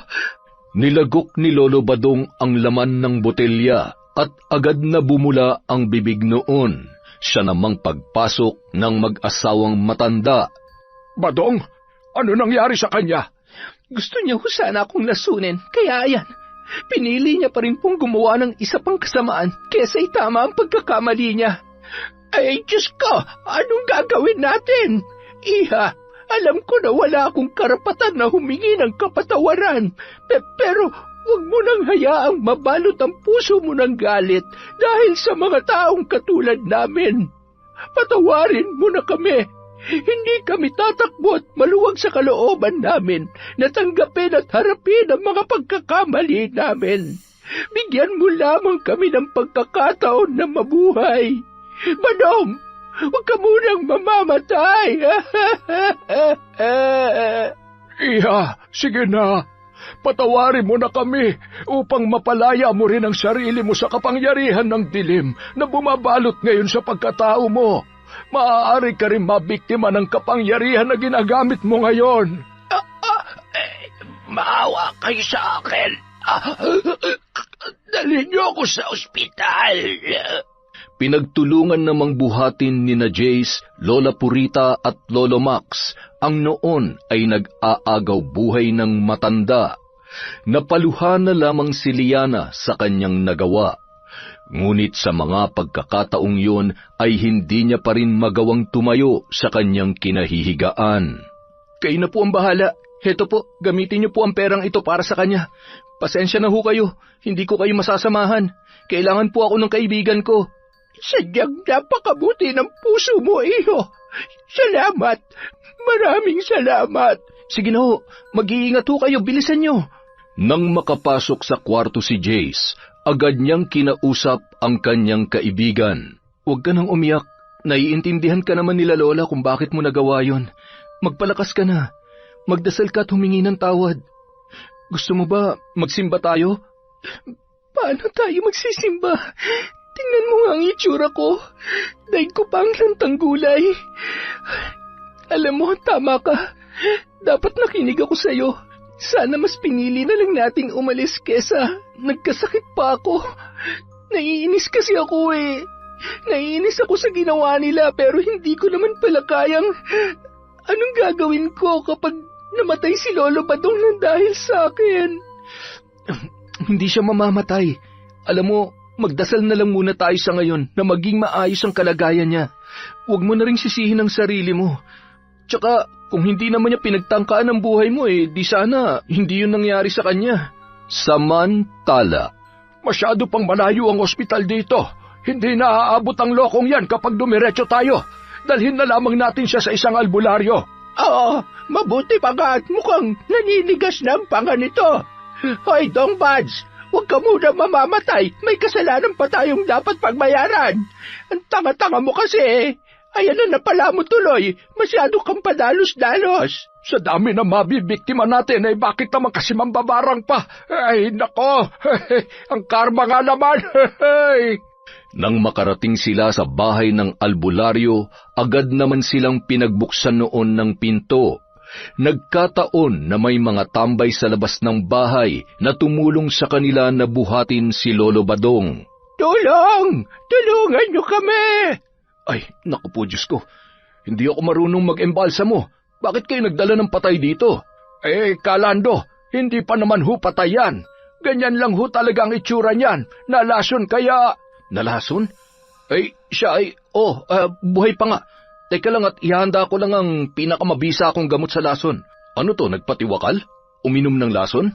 Nilagok ni Lolo Badong ang laman ng botelya at agad na bumula ang bibig noon. Siya namang pagpasok ng mag-asawang matanda. Badong, ano nangyari sa kanya? Gusto niya ho sana akong lasunin, kaya ayan. Pinili niya pa rin pong gumawa ng isa pang kasamaan kesa itama ang pagkakamali niya. Ay, Diyos ko! Anong gagawin natin? Iha, alam ko na wala akong karapatan na humingi ng kapatawaran. Pero huwag mo nang hayaang mabalot ang puso mo ng galit dahil sa mga taong katulad namin. Patawarin mo na kami. Hindi kami tatakbo at maluwag sa kalooban namin na tanggapin at harapin ang mga pagkakamali namin. Bigyan mo lamang kami ng pagkakataon na mabuhay. Badong, huwag ka munang mamamatay. Iha, sige na. Patawarin mo na kami upang mapalaya mo rin ang sarili mo sa kapangyarihan ng dilim na bumabalot ngayon sa pagkatao mo. Maaari ka rin mabiktima ng kapangyarihan na ginagamit mo ngayon. Maawa kayo sa akin. Dalhin niyo ako sa ospital. Pinagtulungan namang buhatin ni na Jace, Lola Purita at Lolo Max ang noon ay nag-aagaw buhay ng matanda. Napaluhan na lamang si Liana sa kanyang nagawa. Ngunit sa mga pagkakataong yun ay hindi niya pa rin magawang tumayo sa kanyang kinahihigaan. Kayo na po ang bahala. Heto po, gamitin niyo po ang perang ito para sa kanya. Pasensya na ho kayo, hindi ko kayo masasamahan. Kailangan po ako ng kaibigan ko. Sadyang napakabuti ng puso mo, iho. Salamat. Maraming salamat. Sige na ho, mag-iingat ho kayo, bilisan niyo. Nang makapasok sa kwarto si Jace, agad niyang kinausap ang kanyang kaibigan. Huwag ka nang umiyak. Naiintindihan ka naman nila Lola kung bakit mo nagawa yon. Magpalakas ka na. Magdasal ka at humingi ng tawad. Gusto mo ba magsimba tayo? Paano tayo magsisimba? Tingnan mo nga ang itsura ko. Daig ko pa ang lantang gulay. Alam mo, tama ka. Dapat nakinig ako sa'yo. Sana mas pinili na lang nating umalis kesa nagkasakit pa ako. Naiinis kasi ako eh. Naiinis ako sa ginawa nila pero hindi ko naman pala kayang... Anong gagawin ko kapag namatay si Lolo Badong nang dahil sa akin? Hindi siya mamamatay. Alam mo, magdasal na lang muna tayo sa ngayon na maging maayos ang kalagayan niya. Huwag mo na ring sisihin ang sarili mo. Tsaka, kung hindi naman niya pinagtangkaan ang buhay mo di sana hindi yun nangyari sa kanya. Samantala, masyado pang malayo ang ospital dito. Hindi na aabot ang lokong yan kapag dumiretso tayo. Dalhin na lamang natin siya sa isang albularyo. Oo, mabuti pa nga at mukhang naninigas na ang panga nito. Hoy, Dong Bads, huwag ka muna mamamatay. May kasalanan pa tayong dapat pagbayaran. Ang tanga-tanga mo kasi. Ayan na pala mo tuloy. Masyado kang padalos-dalos. Sa dami na mabibiktima natin bakit naman kasi mambabarang pa? Ay, nako. Ang karma nga naman. Nang makarating sila sa bahay ng albularyo, agad naman silang pinagbuksan noon ng pinto. Nagkataon na may mga tambay sa labas ng bahay na tumulong sa kanila na buhatin si Lolo Badong. Tulong! Tulungan niyo kami! Ay, naku po Diyos ko. Hindi ako marunong mag-embalsa mo. Bakit kayo nagdala ng patay dito? Kalando, hindi pa naman ho patay yan. Ganyan lang ho talaga ang itsura niyan. Nalason kaya... Nalason? Siya ay... buhay pa nga. Teka lang at ihanda ko lang ang pinakamabisa akong gamot sa lason. Ano to, nagpatiwakal? Uminom ng lason?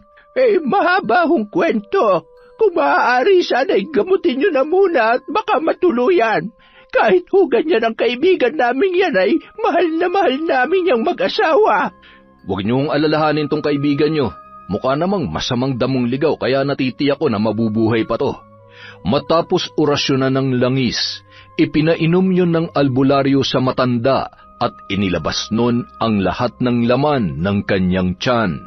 Mahaba hong kwento. Kung maaari sana'y gamutin niyo na muna at baka matuluyan. Kahit ho ganyan ang kaibigan namin yan ay mahal na mahal namin yung mag-asawa. Huwag niyong alalahanin tong kaibigan niyo. Mukha namang masamang damong ligaw kaya natitiyak ko na mabubuhay pa to. Matapos orasyonan ng langis, ipinainom yun ng albularyo sa matanda at inilabas nun ang lahat ng laman ng kanyang tiyan.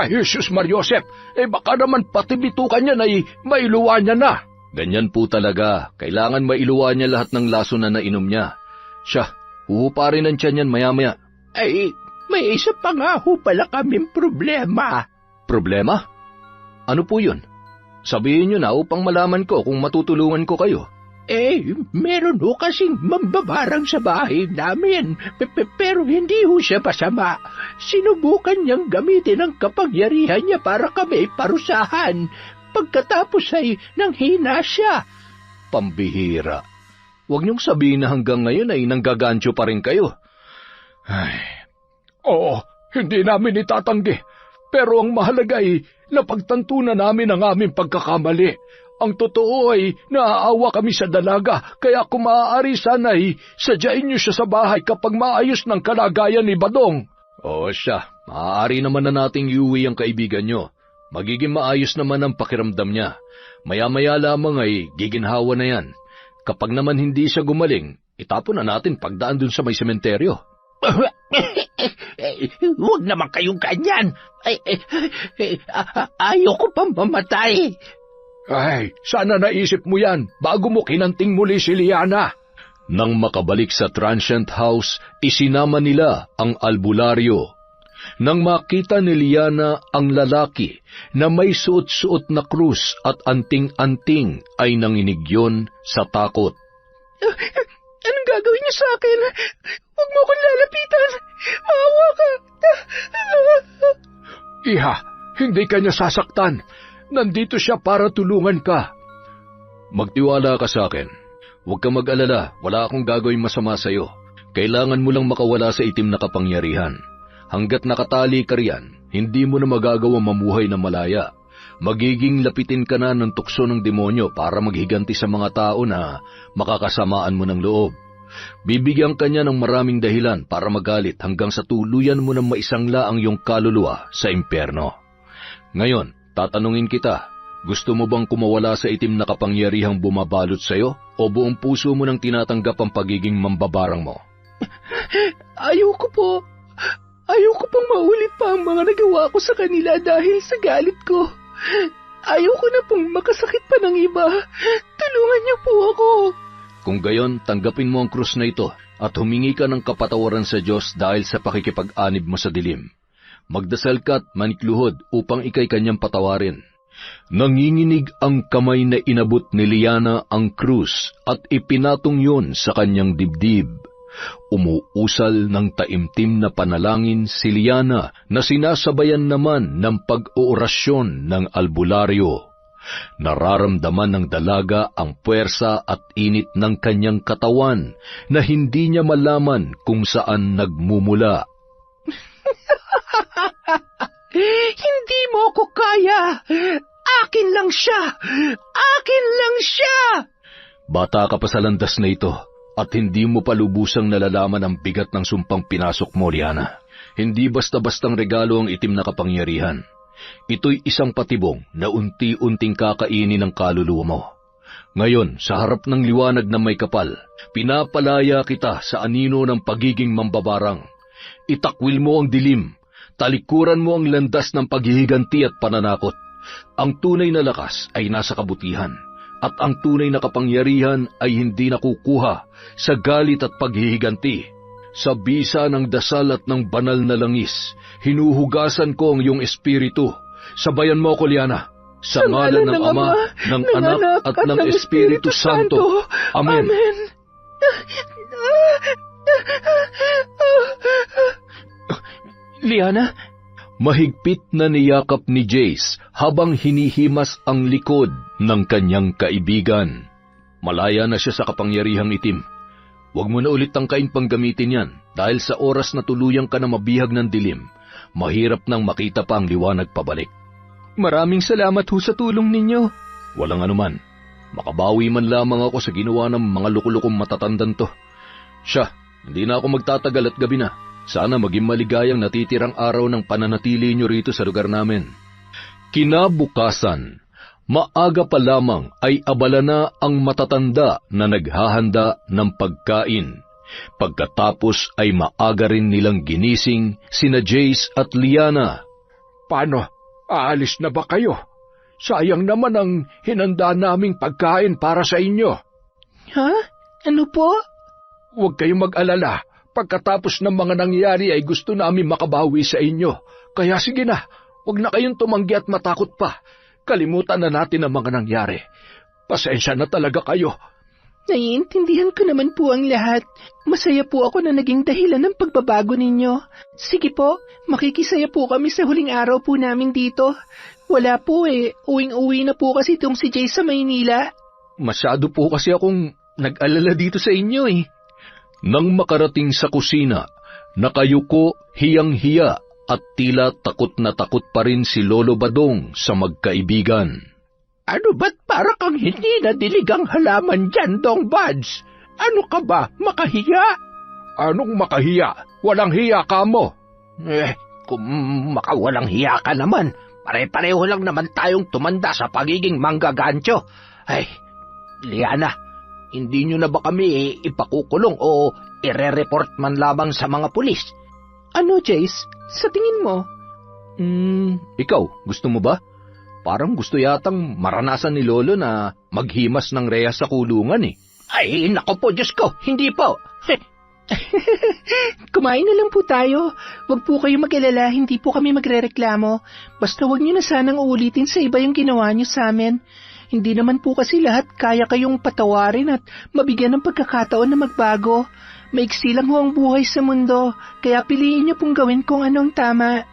Jesus Mariosep, baka naman pati bitukan niya ay mailuwa niya na. Ganyan po talaga. Kailangan mailuwa niya lahat ng laso na nainom niya. Siya, huhuparin ang tiyan yan maya-maya. May isa pa nga ho pala kaming problema. Problema? Ano po yun? Sabihin niyo na upang malaman ko kung matutulungan ko kayo. Meron ho kasing mambabarang sa bahay namin, pero hindi ho siya masama. Sinubukan niyang gamitin ang kapangyarihan niya para kami parusahan. Pagkatapos ay nanghina siya. Pambihira. Huwag niyong sabihin na hanggang ngayon ay nanggagancho pa rin kayo. Oo, hindi namin itatanggi. Pero ang mahalaga ay napagtanto na namin ang aming pagkakamali. Ang totoo ay naaawa kami sa dalaga, kaya kung maaari sana'y sadyain niyo siya sa bahay kapag maayos ng kalagayan ni Badong. Oo siya, maaari naman na nating iuwi ang kaibigan niyo. Magiging maayos naman ang pakiramdam niya. Maya-maya lamang ay giginhawa na yan. Kapag naman hindi siya gumaling, itapon na natin pagdaan dun sa may sementeryo. Huwag naman kayong ganyan. Ayoko pang mamatay. Sana naisip mo yan bago mo kinanting muli si Liana. Nang makabalik sa transient house, isinama nila ang albularyo. Nang makita ni Liana ang lalaki na may suot-suot na krus at anting-anting ay nanginig yun sa takot. Anong gagawin niyo sa akin? Huwag mo akong lalapitan. Maawa ka. Iha, hindi ka niya sasaktan. Nandito siya para tulungan ka. Magtiwala ka sa akin. Huwag kang mag-alala, wala akong gagawin masama sa iyo. Kailangan mo lang makawala sa itim na kapangyarihan. Hanggat nakatali ka riyan, hindi mo na magagawa mamuhay na malaya. Magiging lapitin ka na ng tukso ng demonyo para maghiganti sa mga tao na makakasamaan mo ng loob. Bibigyan ka niya ng maraming dahilan para magalit hanggang sa tuluyan mo ng maisangla ang iyong kaluluwa sa impyerno. Ngayon, tatanungin kita, gusto mo bang kumawala sa itim na kapangyarihang bumabalot sa iyo o buong puso mo nang tinatanggap ang pagiging mambabarang mo? Ayoko po. Ayoko pang maulit pa ang mga nagawa ko sa kanila dahil sa galit ko. Ayoko na pong makasakit pa ng iba. Tulungan niyo po ako. Kung gayon, tanggapin mo ang krus na ito at humingi ka ng kapatawaran sa Diyos dahil sa pakikipag-anib mo sa dilim. Magdasal ka at manikluhod upang ikay kanyang patawarin. Nanginginig ang kamay na inabot ni Liana ang krus at ipinatong yun sa kanyang dibdib. Umuusal ng taimtim na panalangin si Liana na sinasabayan naman ng pag-oorasyon ng albularyo. Nararamdaman ng dalaga ang puwersa at init ng kanyang katawan na hindi niya malaman kung saan nagmumula. Hindi mo ko kaya. Akin lang siya. Akin lang siya. Bata ka pa sa landas na ito at hindi mo pa lubusang nalalaman ang bigat ng sumpang pinasok mo, Liana. Hindi basta-bastang regalo ang itim na kapangyarihan. Ito'y isang patibong na unti-unting kakainin ng kaluluwa mo. Ngayon, sa harap ng liwanag na may kapal, pinapalaya kita sa anino ng pagiging mambabarang. Itakwil mo ang dilim, talikuran mo ang landas ng paghihiganti at pananakot. Ang tunay na lakas ay nasa kabutihan, at ang tunay na kapangyarihan ay hindi nakukuha sa galit at paghihiganti. Sa bisa ng dasal at ng banal na langis, hinuhugasan ko ang iyong espiritu Sabayan mo ako, Liana. Sa ngalan ng Ama, ng Anak, at ng Espiritu Santo. Amen. Liana? Mahigpit na niyakap ni Jace habang hinihimas ang likod ng kanyang kaibigan. Malaya na siya sa kapangyarihang itim. Huwag mo na ulit tangkain pang gamitin yan dahil sa oras na tuluyang ka na mabihag ng dilim, mahirap nang makita pa ang liwanag pabalik. Maraming salamat ho sa tulong ninyo. Walang anuman. Makabawi man lamang ako sa ginawa ng mga lukulukong matatandang to. Siya, hindi na ako magtatagal at gabi na. Sana maging maligayang natitirang araw ng pananatili nyo rito sa lugar namin. Kinabukasan, maaga pa lamang ay abala na ang matatanda na naghahanda ng pagkain. Pagkatapos ay maaga rin nilang ginising sina Jace at Liana. Paano? Aalis na ba kayo? Sayang naman ang hinanda naming pagkain para sa inyo. Ha? Ano po? Huwag kayong mag-alala. Pagkatapos ng mga nangyari ay gusto namin makabawi sa inyo. Kaya sige na, huwag na kayong tumanggi at matakot pa. Kalimutan na natin ang mga nangyari. Pasensya na talaga kayo. Naiintindihan ko naman po ang lahat. Masaya po ako na naging dahilan ng pagbabago ninyo. Sige po, makikisaya po kami sa huling araw po namin dito. Wala po uwing-uwi na po kasi itong si Jay sa Maynila. Masyado po kasi akong nag-alala dito sa inyo Nang makarating sa kusina, nakayuko, hiyang-hiya at tila takot na takot pa rin si Lolo Badong sa magkaibigan. Ano ba't para kang hindi nadilig ang halaman dyan, Dong Buds? Ano ka ba, makahiya? Anong makahiya? Walang hiya ka mo. Kung makawalang hiya ka naman, pare-pareho lang naman tayong tumanda sa pagiging manggagancho. Ay, Liana, hindi nyo na ba kami ipakukulong o ire-report man lamang sa mga pulis? Ano, Jace? Sa tingin mo? Ikaw, gusto mo ba? Parang gusto yatang maranasan ni Lolo na maghimas ng rehas sa kulungan Ay, nako po, Diyos ko, hindi po. Kumain na lang po tayo. Huwag po kayo mag-alala, hindi po kami magrereklamo. Basta huwag niyo na sanang uulitin sa iba yung ginawa niyo sa amin. Hindi naman po kasi lahat kaya kayong patawarin at mabigyan ng pagkakataon na magbago. Maiksi lang ho ang buhay sa mundo, kaya piliin niyo pong gawin kung anong tama.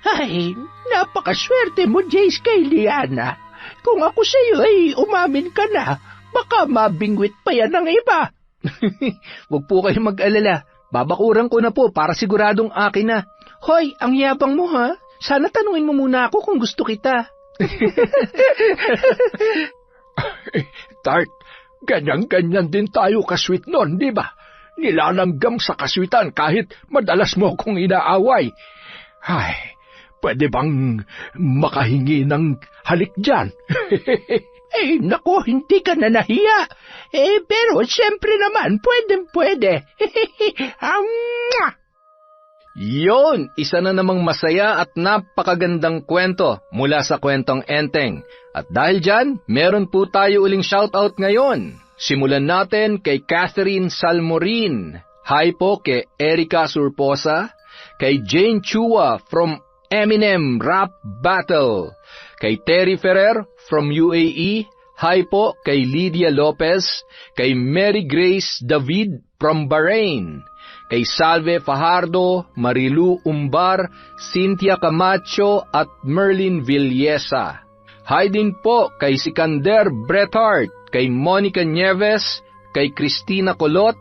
Ay, napakaswerte mo, Jace, kay Liana. Kung ako sa iyo ay umamin ka na, baka mabingwit pa yan ng iba. Huwag po kayong mag-alala. Babakuran ko na po para siguradong akin na. Hoy, ang yabang mo ha? Sana tanungin mo muna ako kung gusto kita. Tart, ganyan-ganyan din tayo kasweet nun, di ba? Nilalanggam sa kaswitan kahit madalas mo kong inaaway. Ay, pwede bang makahingi ng halik dyan? Naku, hindi ka na nahiya. Pero siyempre naman, pwede. Yon, isa na namang masaya at napakagandang kwento mula sa Kwentong Enteng. At dahil dyan, meron po tayo uling shoutout ngayon. Simulan natin kay Catherine Salmorin. Hi po kay Erica Surposa. Kay Jane Chua from Eminem Rap Battle. Kay Terry Ferrer from UAE. Hi po kay Lydia Lopez. Kay Mary Grace David from Bahrain. Kay Salve Fajardo, Marilu Umbar, Cynthia Camacho at Merlin Villesa. Hi din po kay Sikander Brethart, kay Monica Nieves, kay Christina Colot.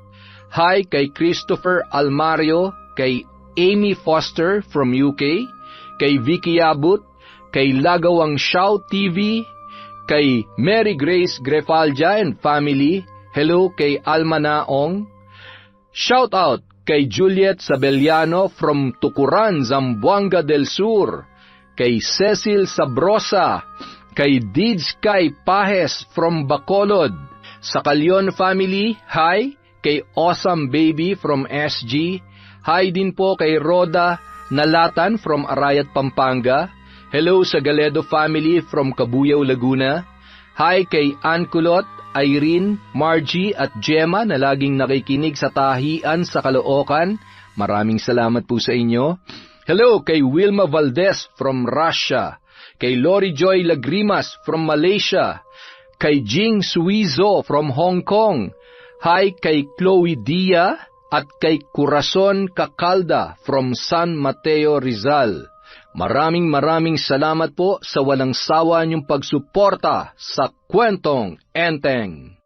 Hi kay Christopher Almario, kay Amy Foster from UK, kay Vicky Abut, kay Lagawang Shaw TV, kay Mary Grace Grefalja and family. Hello kay Alma Naong. Shout out kay Juliet Sabeliano from Tucuran, Zamboanga del Sur, kay Cecil Sabrosa, kay Dids Kai Pahes from Bacolod, sa Calyon family. Hi kay Awesome Baby from SG. Hi din po kay Roda Nalatan from Arayat, Pampanga. Hello sa Galedo family from Cabuyao, Laguna. Hi kay Ann Kulot, Irene, Margie at Gemma na laging nakikinig sa tahian sa Caloocan. Maraming salamat po sa inyo. Hello kay Wilma Valdez from Russia. kay Lori Joy Lagrimas from Malaysia, kay Jing Suizo from Hong Kong, hi kay Chloe Dia at kay Corazon Cacalda from San Mateo, Rizal. Maraming salamat po sa walang sawa niyong pagsuporta sa Kwentong Enteng.